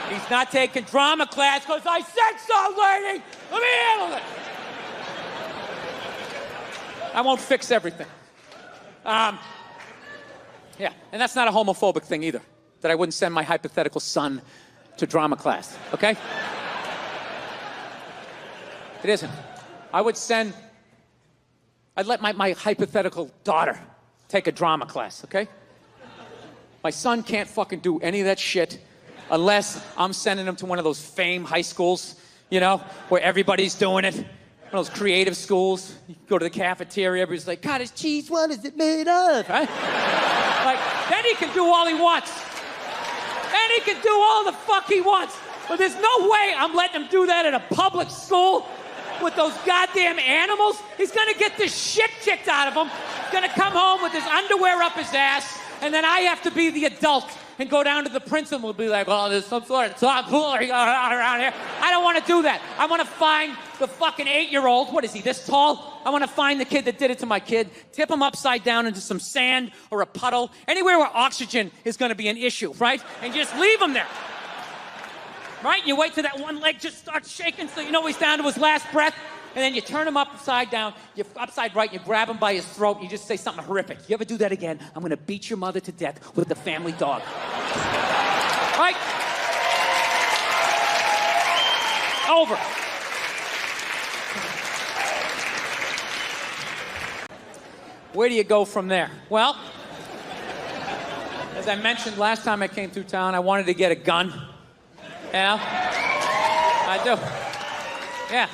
He's not taking drama class because I said so, lady! Let me handle it! I won't fix everything. Yeah, and that's not a homophobic thing either, that I wouldn't send my hypothetical son to drama class, okay? It isn't. I'd let my hypothetical daughter take a drama class, okay? My son can't fucking do any of that shit unless I'm sending him to one of those fame high schools, you know, where everybody's doing it. One of those creative schools. You go to the cafeteria, everybody's like, cottage cheese, what is it made of? Right? Like, then he can do all he wants. Then he can do all the fuck he wants. But there's no way I'm letting him do that at a public school with those goddamn animals. He's gonna get the shit kicked out of him. He's gonna come home with his underwear up his ass, and then I have to be the adult and go down to the principal and be like, well, there's some sort of tomfoolery going on around here. I don't want to do that. I want to find the fucking 8-year-old, what is he, this tall? I want to find the kid that did it to my kid, tip him upside down into some sand or a puddle, anywhere where oxygen is going to be an issue, right? And just leave him there. Right? You wait till that one leg just starts shaking so you know he's down to his last breath. And then you turn him upside down, you're upside right, you grab him by his throat, and you just say something horrific. You ever do that again, I'm gonna beat your mother to death with the family dog. Right? Over. Where do you go from there? Well, I mentioned last time I came through town, I wanted to get a gun. You know? I do. Yeah.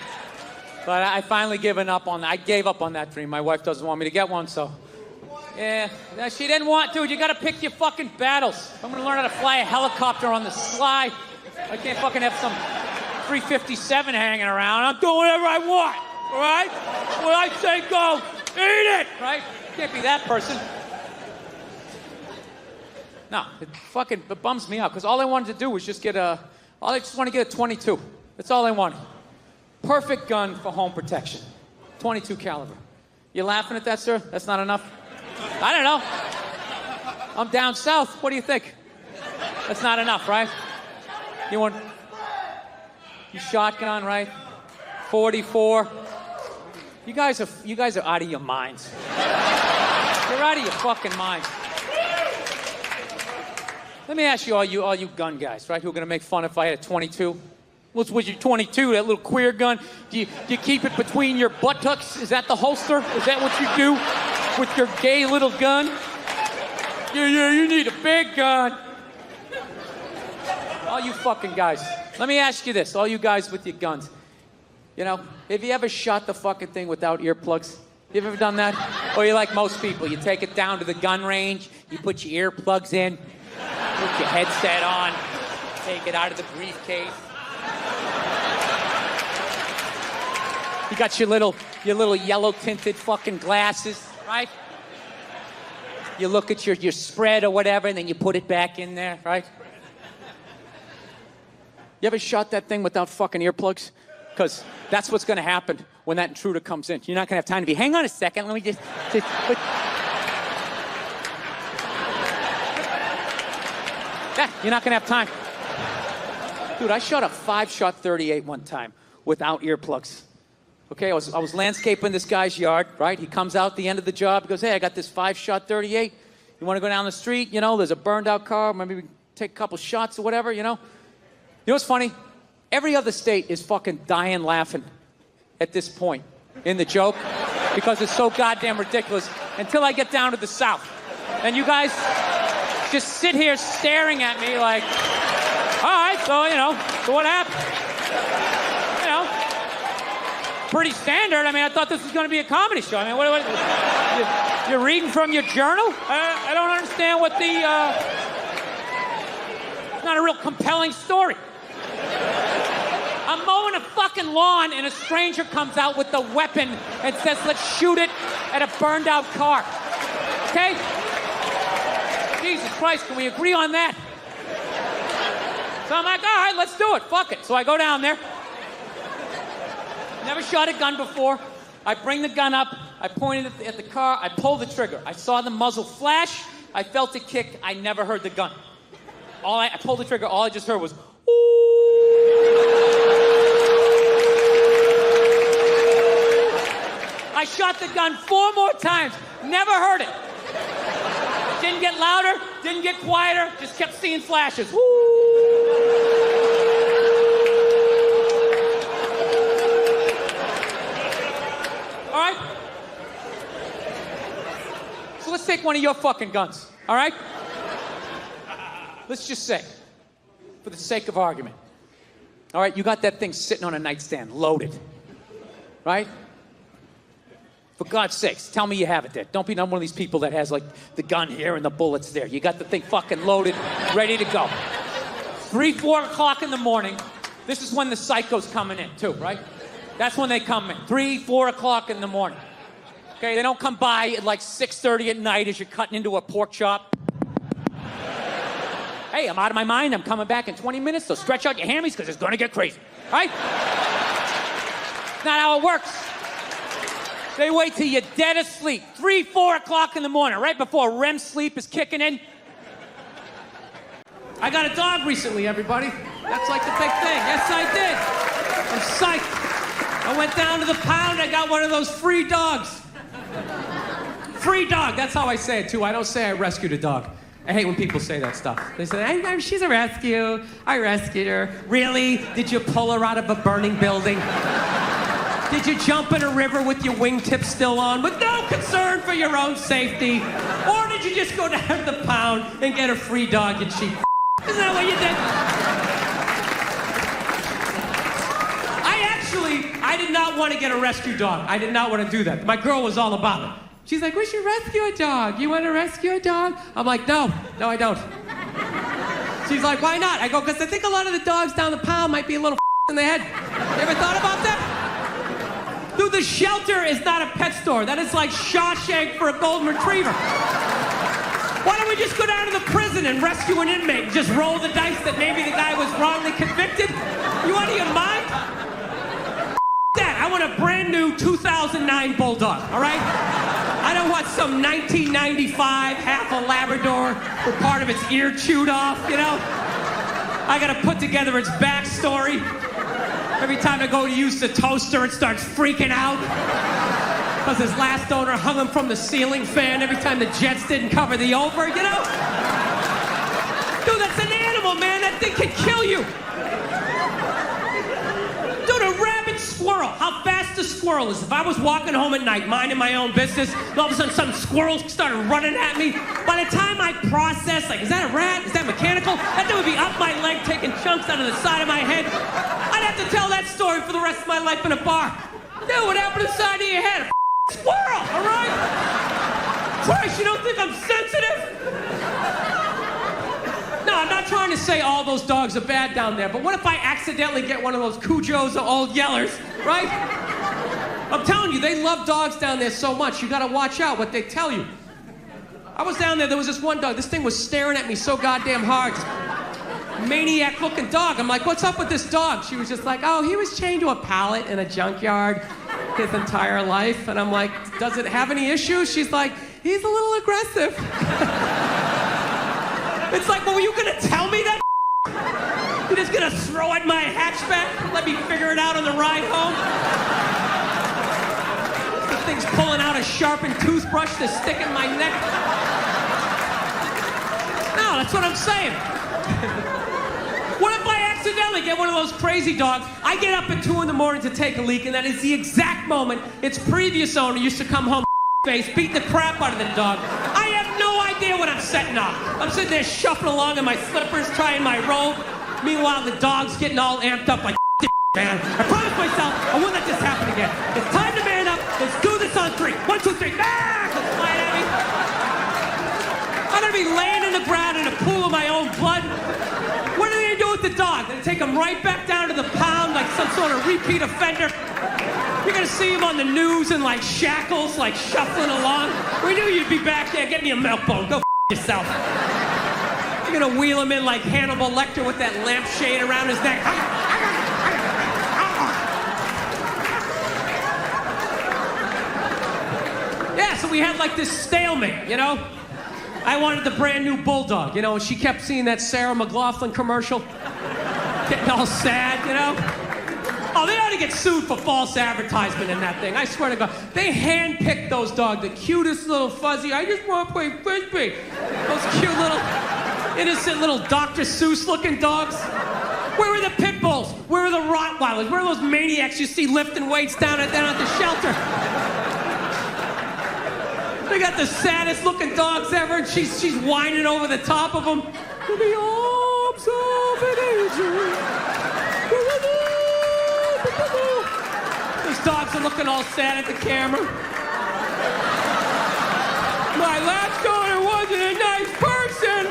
But I finally given up on that. I gave up on that dream. My wife doesn't want me to get one, so. Yeah. She didn't want, dude, you gotta pick your fucking battles. I'm gonna learn how to fly a helicopter on the sly. I can't fucking have some 357 hanging around. I'm doing whatever I want, all right? When I say go, eat it, right? Can't be that person. No, it bums me out, because all I wanted to do was just get I just want to get a 22. That's all I wanted. Perfect gun for home protection. 22 caliber. You laughing at that, sir? That's not enough? I don't know. I'm down south. What do you think? That's not enough, right? You want... You shotgun, right? 44. You guys are out of your minds. You're out of your fucking minds. Let me ask you, all you gun guys, right, who are going to make fun if I had a 22? What's with your 22, that little queer gun? Do you keep it between your buttocks? Is that the holster? Is that what you do with your gay little gun? Yeah, you need a big gun. All you fucking guys. Let me ask you this, all you guys with your guns. You know, have you ever shot the fucking thing without earplugs? You ever done that? Or you like most people, you take it down to the gun range, you put your earplugs in, put your headset on, take it out of the briefcase. You got your little yellow tinted fucking glasses, right? You look at your spread or whatever, and then you put it back in there, right? You ever shot that thing without fucking earplugs? Because that's what's going to happen when that intruder comes in. You're not going to have time to be, hang on a second, let me just yeah, you're not going to have time. Dude, I shot a 5-shot 38 one time without earplugs. Okay, I was landscaping this guy's yard, right? He comes out at the end of the job. He goes, hey, I got this 5-shot 38. You want to go down the street? You know, there's a burned out car. Maybe we can take a couple shots or whatever, you know? You know what's funny? Every other state is fucking dying laughing at this point in the joke because it's so goddamn ridiculous until I get down to the South. And you guys just sit here staring at me like, all right, so, you know, so what happened? You know, pretty standard. I mean, I thought this was going to be a comedy show. I mean, what you're reading from your journal? I don't understand what it's not a real compelling story. I'm mowing a fucking lawn and a stranger comes out with a weapon and says, let's shoot it at a burned out car. Okay? Jesus Christ, can we agree on that? So I'm like, all right, let's do it. Fuck it. So I go down there. Never shot a gun before. I bring the gun up. I point it at the car. I pull the trigger. I saw the muzzle flash. I felt it kick. I never heard the gun. I pulled the trigger. All I just heard was, ooh. I shot the gun 4 more times. Never heard it. Didn't get louder. Didn't get quieter. Just kept seeing flashes. Woo. All right? So let's take one of your fucking guns, all right? Let's just say, for the sake of argument, all right, you got that thing sitting on a nightstand, loaded, right? For God's sakes, tell me you have it there. Don't be one of these people that has, like, the gun here and the bullets there. You got the thing fucking loaded, ready to go. 3, 4 o'clock in the morning. This is when the psycho's coming in, too, right? That's when they come in, 3, 4 o'clock in the morning. Okay, they don't come by at like 6:30 at night as you're cutting into a pork chop. Hey, I'm out of my mind. I'm coming back in 20 minutes, so stretch out your hammies because it's going to get crazy, right? Not how it works. They wait till you're dead asleep, 3, 4 o'clock in the morning, right before REM sleep is kicking in. I got a dog recently, everybody. That's like the big thing. Yes, I did. I'm psyched. I went down to the pound. I got one of those free dogs. Free dog. That's how I say it, too. I don't say I rescued a dog. I hate when people say that stuff. They say, she's a rescue. I rescued her. Really? Did you pull her out of a burning building? Did you jump in a river with your wingtips still on with no concern for your own safety? Or did don't you just go down to the pound and get a free dog, you cheap? Isn't that what you did? I did not want to get a rescue dog. I did not want to do that. My girl was all about it. She's like, we should rescue a dog. You want to rescue a dog? I'm like, no, I don't. She's like, why not? I go, because I think a lot of the dogs down the pound might be a little in the head. You ever thought about that? Dude, the shelter is not a pet store. That is like Shawshank for a golden retriever. Why don't we just go down to the prison and rescue an inmate and just roll the dice that maybe the guy was wrongly convicted? You out of your mind? That. I want a brand new 2009 Bulldog, all right? I don't want some 1995 half a Labrador with part of its ear chewed off, you know? I gotta put together its backstory. Every time I go to use the toaster, it starts freaking out. Because his last owner hung him from the ceiling fan every time the Jets didn't cover the over, you know? Dude, that's an animal, man. That thing can kill you. Dude, a rabid squirrel. How fast a squirrel is. If I was walking home at night, minding my own business, and all of a sudden some squirrel started running at me, by the time I process, like, is that a rat? Is that mechanical? That thing would be up my leg, taking chunks out of the side of my head. I'd have to tell that story for the rest of my life in a bar. Dude, what happened inside of your head? A squirrel, all right? Christ, you don't think I'm sensitive? No, I'm not trying to say all those dogs are bad down there, but what if I accidentally get one of those Cujos or old Yellers, right? I'm telling you, they love dogs down there so much, you gotta watch out what they tell you. I was down there was this one dog, this thing was staring at me so goddamn hard. Maniac looking dog. I'm like, what's up with this dog? She was just like, oh, he was chained to a pallet in a junkyard his entire life. And I'm like, does it have any issues? She's like, he's a little aggressive. It's like, well, were you gonna tell me that? You're just gonna throw at my hatchback? Let me figure it out on the ride home? The thing's pulling out a sharpened toothbrush to stick in my neck. No, that's what I'm saying. What if I accidentally get one of those crazy dogs? I get up at 2 in the morning to take a leak, and that is the exact moment its previous owner used to come home face, beat the crap out of the dog. I have no idea what I'm setting up. I'm sitting there shuffling along in my slippers, trying my robe. Meanwhile, the dog's getting all amped up like man. I promised myself I wouldn't let this happen again. It's time to man up. Let's do this on 3. 1, 2, 3. Ah! It's flying at me. I'm gonna be laying in the ground in a pool of my own blood. What are they gonna do with the dog? They're gonna take him right back down to the pound like some sort of repeat offender? You're gonna see him on the news in like shackles, like shuffling along. We knew you'd be back there. Get me a milk bone. Go yourself. You're gonna wheel him in like Hannibal Lecter with that lampshade around his neck. Yeah, so we had like this stalemate, you know? I wanted the brand new Bulldog, you know, and she kept seeing that Sarah McLachlan commercial, getting all sad, you know? Oh, they ought to get sued for false advertisement in that thing. I swear to God. They handpicked those dogs, the cutest little fuzzy, I just want to play Frisbee. Those cute little, innocent little Dr. Seuss looking dogs. Where were the pit bulls? Where were the Rottweilers? Where are those maniacs you see lifting weights down at the shelter? They got the saddest looking dogs ever, and she's whining over the top of them. In the arms of an angel. Those dogs are looking all sad at the camera. My last owner wasn't a nice person.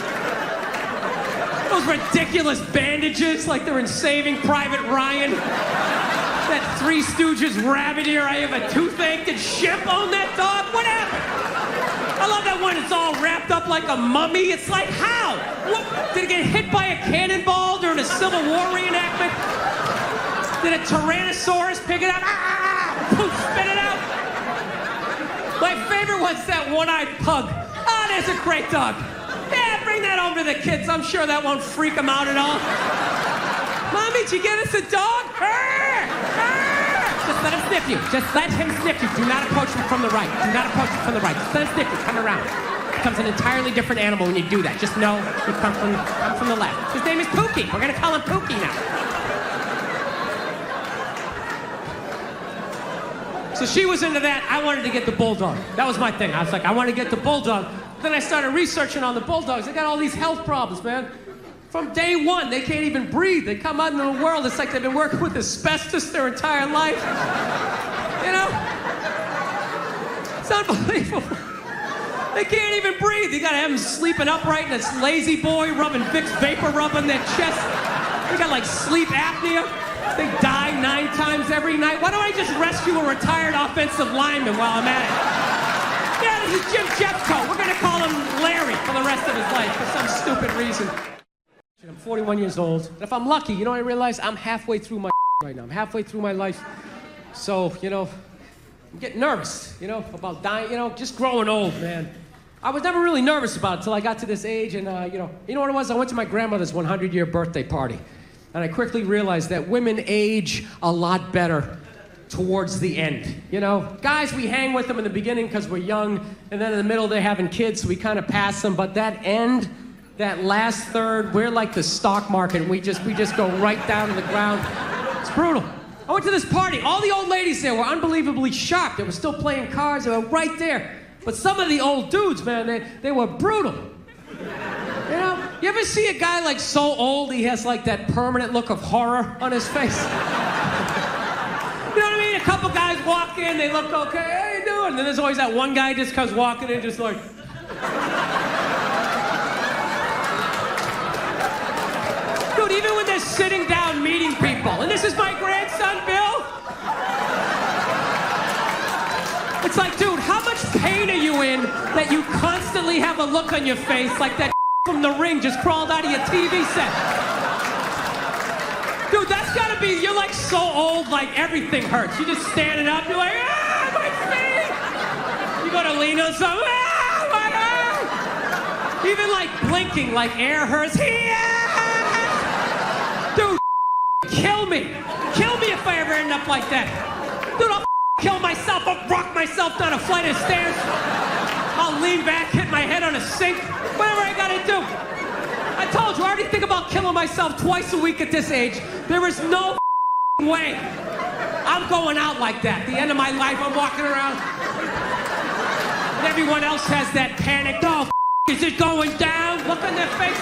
Those ridiculous bandages, like they're in Saving Private Ryan. That Three Stooges rabbit ear, I have a toothache. Did Shemp own that dog? What happened? I love that one. It's all wrapped up like a mummy. It's like, how? What? Did it get hit by a cannonball during a Civil War reenactment? Did a Tyrannosaurus pick it up? Poof, spit it out. My favorite one's that one-eyed pug. Oh, there's a great dog. Yeah, bring that over to the kids. I'm sure that won't freak them out at all. Mommy, did you get us a dog? Just let him sniff you. Just let him sniff you. Do not approach him from the right. Do not approach him from the right. Just let him sniff you. Come around. It becomes an entirely different animal when you do that. Just know you come from the left. His name is Pookie. We're going to call him Pookie now. So she was into that. I wanted to get the Bulldog. That was my thing. I was like, I want to get the Bulldog Then I started researching on the bulldogs. They got all these health problems, man. From day one, they can't even breathe. They come out into the world, it's like they've been working with asbestos their entire life. You know? It's unbelievable. They can't even breathe. You gotta have them sleeping upright in this lazy boy, rubbing Vicks vapor rub on their chest. They got like sleep apnea. They die 9 times every night. Why don't I just rescue a retired offensive lineman while I'm at it? Yeah, this is Jim Jeffcoat. We're gonna call him Larry for the rest of his life for some stupid reason. I'm 41 years old. And if I'm lucky, you know what I realize? I'm halfway through my right now. I'm halfway through my life. So, you know, I'm getting nervous, you know, about dying, you know, just growing old, man. I was never really nervous about it until I got to this age, and, you know what it was? I went to my grandmother's 100-year birthday party, and I quickly realized that women age a lot better towards the end. You know, guys, we hang with them in the beginning because we're young, and then in the middle they're having kids, so we kind of pass them, but that end, that last third, we're like the stock market. We just go right down to the ground. It's brutal. I went to this party. All the old ladies there were unbelievably sharp. They were still playing cards. They were right there. But some of the old dudes, man, they were brutal. You know, you ever see a guy like so old he has like that permanent look of horror on his face? You know what I mean? A couple guys walk in, they look okay. How you doing? And then there's always that one guy just comes walking in just like... Dude, even when they're sitting down meeting people, and this is my grandson, Bill. It's like, dude, how much pain are you in that you constantly have a look on your face like that from The Ring just crawled out of your TV set? Dude, that's gotta be, you're like so old, like everything hurts. You're just standing up, you're like, ah, my feet! You gotta lean on something, ah, my arm! Even like blinking, like air hurts, dude, kill me. Kill me if I ever end up like that. Dude, I'll kill myself. I'll rock myself down a flight of stairs. I'll lean back, hit my head on a sink. Whatever I gotta do. I told you, I already think about killing myself twice a week at this age. There is no way I'm going out like that. The end of my life, I'm walking around. And everyone else has that panic. Oh, is it going down? Look on their face.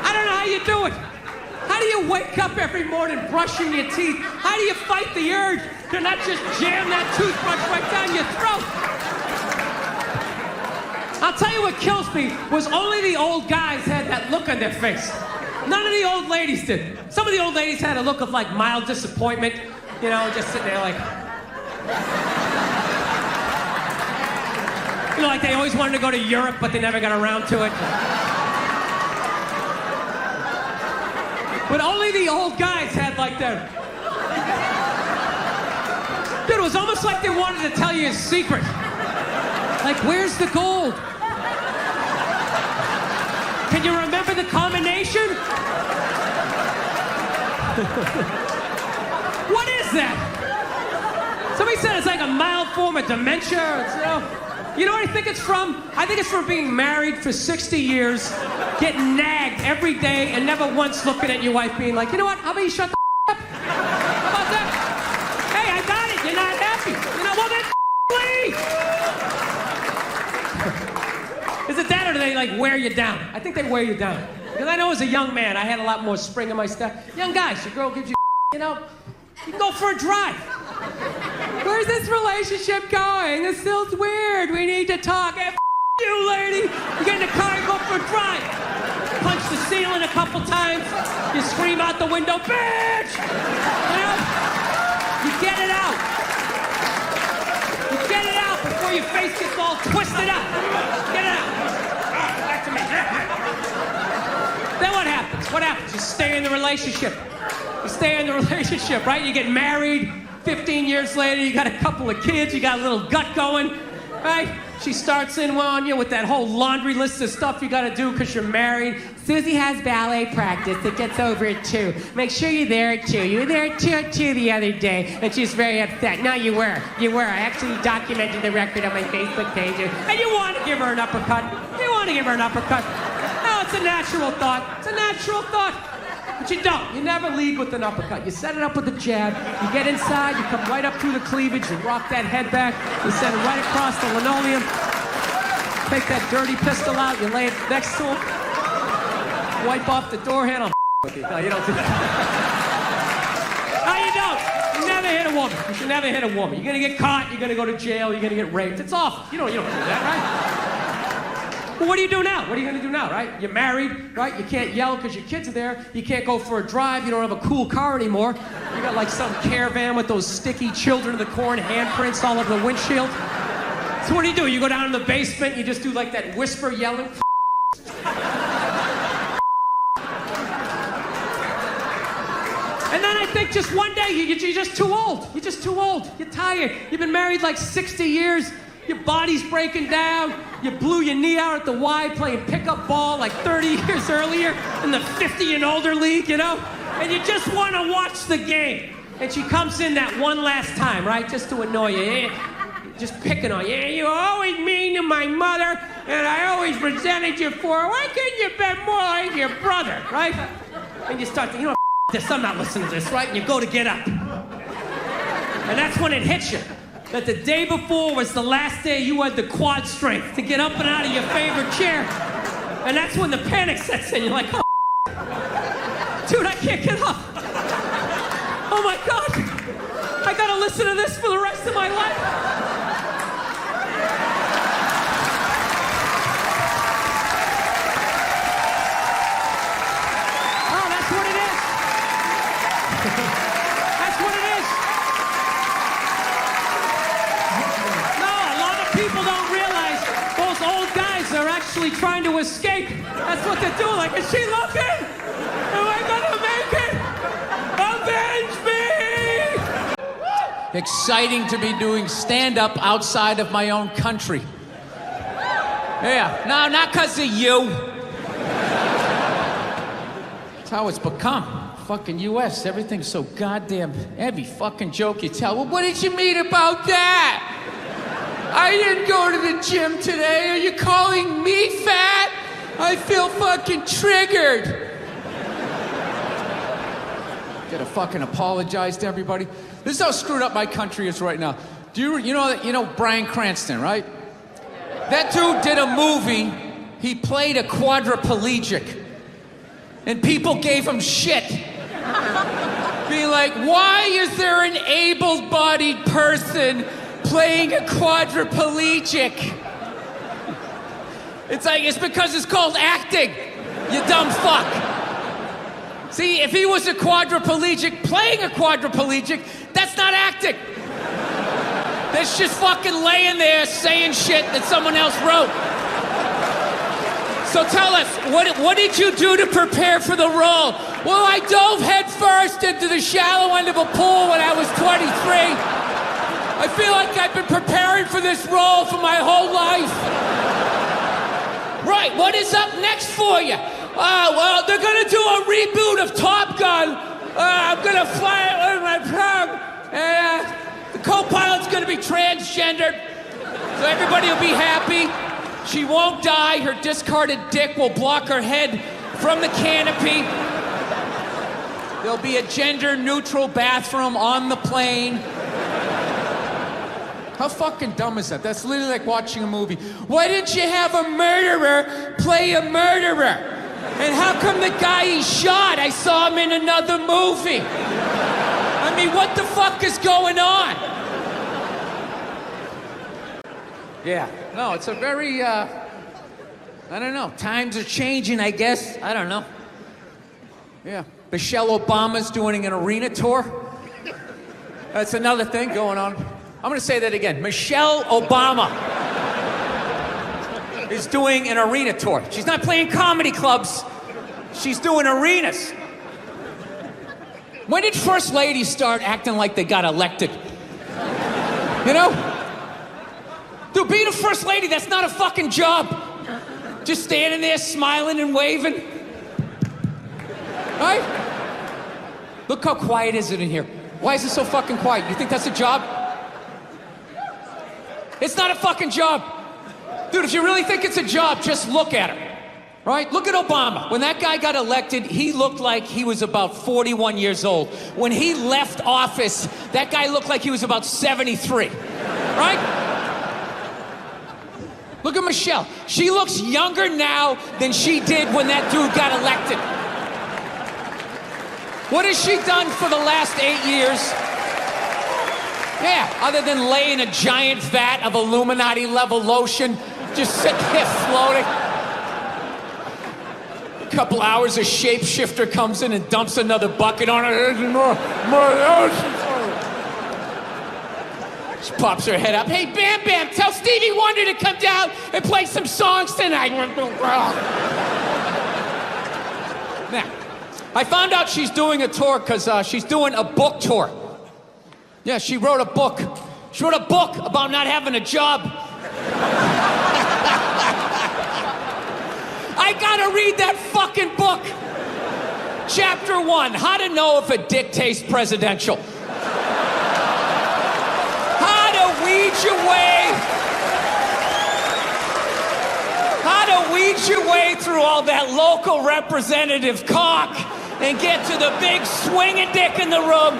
I don't know how you do it. How do you wake up every morning brushing your teeth? How do you fight the urge to not just jam that toothbrush right down your throat? I'll tell you what kills me was only the old guys had that look on their face. None of the old ladies did. Some of the old ladies had a look of like mild disappointment, you know, just sitting there like... You know, like they always wanted to go to Europe, but they never got around to it. But only the old guys had like that. Dude, it was almost like they wanted to tell you a secret. Like, where's the gold? Can you remember the combination? What is that? Somebody said it's like a mild form of dementia. You know what I think it's from? I think it's from being married for 60 years, getting nagged every day, and never once looking at your wife being like, you know what, how about you shut the up? How about that? Hey, I got it, you're not happy. You know, well then leave! Is it that, or do they like wear you down? I think they wear you down. Because I know as a young man, I had a lot more spring in my step. Young guys, your girl gives you, you know, you go for a drive. Where's this relationship going? This feels weird. We need to talk. Hey, you, lady. You get in the car and go for a drive. Punch the ceiling a couple times. You scream out the window, bitch! You know? You get it out. You get it out before your face gets all twisted up. Get it out. Back to me. Then what happens? What happens? You stay in the relationship. You stay in the relationship, right? You get married. 15 years later, you got a couple of kids, you got a little gut going, right? She starts in on you with that whole laundry list of stuff you got to do because you're married. Susie has ballet practice. It gets over at 2. Make sure you're there at 2. You were there at 2 the other day, and she's very upset. No, you were. You were. I actually documented the record on my Facebook page. And you want to give her an uppercut. You want to give her an uppercut. No, it's a natural thought. It's a natural thought. But you don't. You never lead with an uppercut. You set it up with a jab. You get inside. You come right up through the cleavage. You rock that head back. You send it right across the linoleum. take that dirty pistol out, you lay it next to him, wipe off the door handle. With you. No, you don't do that. No, you don't. You never hit a woman. You should never hit a woman. You're gonna get caught, you're gonna go to jail, you're gonna get raped. It's awful. You don't do that, right? But what do you do now? What are you gonna do now, right? You're married, right? You can't yell because your kids are there. You can't go for a drive. You don't have a cool car anymore. You got like some caravan with those sticky Children of the Corn handprints all over the windshield. So what do? You go down in the basement, you just do like that whisper yelling. And then I think just one day, you're just too old. You're just too old. You're tired. You've been married like 60 years. Your body's breaking down. You blew your knee out at the Y playing pickup ball like 30 years earlier in the 50 and older league, you know? And you just want to watch the game. And she comes in that one last time, right? Just to annoy you. Just picking on you. You were always mean to my mother, and I always resented you for her. Why couldn't you be more like your brother, right? And you start to, you know, this, I'm not listening to this, right? And you go to get up. And that's when it hits you. That the day before was the last day you had the quad strength to get up and out of your favorite chair. And that's when the panic sets in. You're like, oh, dude, I can't get up. Oh my God. I gotta listen to this for the rest of my life. Oh, that's what it is. That's what it is. No, a lot of people don't realize those old guys are actually trying to escape. That's what they're doing. Like, is she looking? Am I gonna make it? Avenge me! Exciting to be doing stand-up outside of my own country. Yeah, no, not because of you. That's how it's become. Fucking US, everything's so goddamn, every fucking joke you tell. Well, what did you mean about that? I didn't go to the gym today. Are you calling me fat? I feel fucking triggered. Gotta fucking apologize to everybody. This is how screwed up my country is right now. You know Bryan Cranston, right? That dude did a movie. He played a quadriplegic. And people gave him shit. Being like, why is there an able-bodied person playing a quadriplegic? It's like, it's because it's called acting, you dumb fuck. See, if he was a quadriplegic playing a quadriplegic, that's not acting. That's just fucking laying there saying shit that someone else wrote. So tell us, what did you do to prepare for the role? Well, I dove headfirst into the shallow end of a pool when I was 23. I feel like I've been preparing for this role for my whole life. Right, what is up next for you? Well, they're gonna do a reboot of Top Gun. I'm gonna fly it with my tongue. And the co-pilot's gonna be transgendered. So everybody will be happy. She won't die. Her discarded dick will block her head from the canopy. There'll be a gender-neutral bathroom on the plane. How fucking dumb is that? That's literally like watching a movie. Why didn't you have a murderer play a murderer? And how come the guy he shot, I saw him in another movie? I mean, what the fuck is going on? Yeah, no, it's a very, I don't know, times are changing, I guess. I don't know. Yeah, Michelle Obama's doing an arena tour. That's another thing going on. I'm gonna say that again. Michelle Obama is doing an arena tour. She's not playing comedy clubs. She's doing arenas. When did first ladies start acting like they got elected? You know? Dude, being a first lady, that's not a fucking job. Just standing there smiling and waving. Right? Look how quiet is it in here. Why is it so fucking quiet? You think that's a job? It's not a fucking job. Dude, if you really think it's a job, just look at her. Right? Look at Obama. When that guy got elected, he looked like he was about 41 years old. When he left office, that guy looked like he was about 73. Right? Look at Michelle. She looks younger now than she did when that dude got elected. What has she done for the last 8 years? Yeah, other than lay in a giant vat of Illuminati-level lotion, just sitting there floating. A couple hours, a shapeshifter comes in and dumps another bucket on her. She pops her head up. Hey, Bam Bam, tell Stevie Wonder to come down and play some songs tonight. Now, I found out she's doing a tour because she's doing a book tour. Yeah, she wrote a book. She wrote a book about not having a job. I gotta read that fucking book. Chapter 1, how to know if a dick tastes presidential. How to weed your way through all that local representative cock and get to the big swinging dick in the room.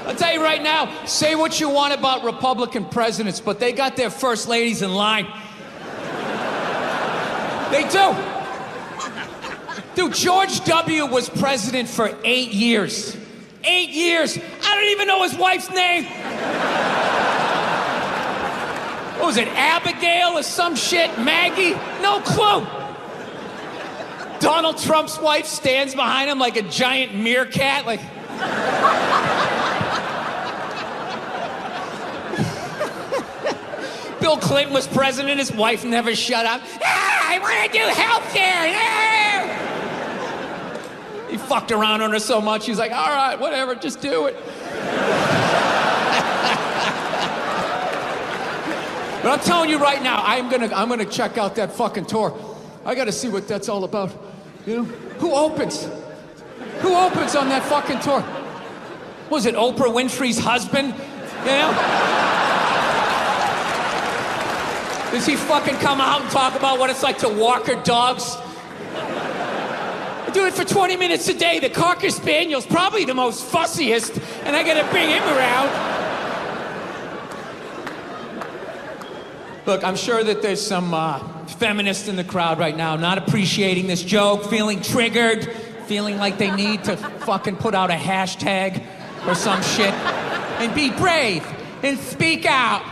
I'll tell you right now, say what you want about Republican presidents, but they got their first ladies in line. They do. Dude, George W. was president for 8 years. 8 years. I don't even know his wife's name. What was it, Abigail or some shit? Maggie? No clue. Donald Trump's wife stands behind him like a giant meerkat, like... Bill Clinton was president, his wife never shut up. I want to do healthcare. He fucked around on her so much, he's like, all right, whatever, just do it. But I'm telling you right now, I'm gonna check out that fucking tour. I gotta see what that's all about. You know? Who opens? Who opens on that fucking tour? Was it Oprah Winfrey's husband? You know? Does he fucking come out and talk about what it's like to walk her dogs? I do it for 20 minutes a day. The Cocker Spaniel's probably the most fussiest, and I gotta bring him around. Look, I'm sure that there's some feminists in the crowd right now not appreciating this joke, feeling triggered, feeling like they need to fucking put out a hashtag or some shit and be brave and speak out.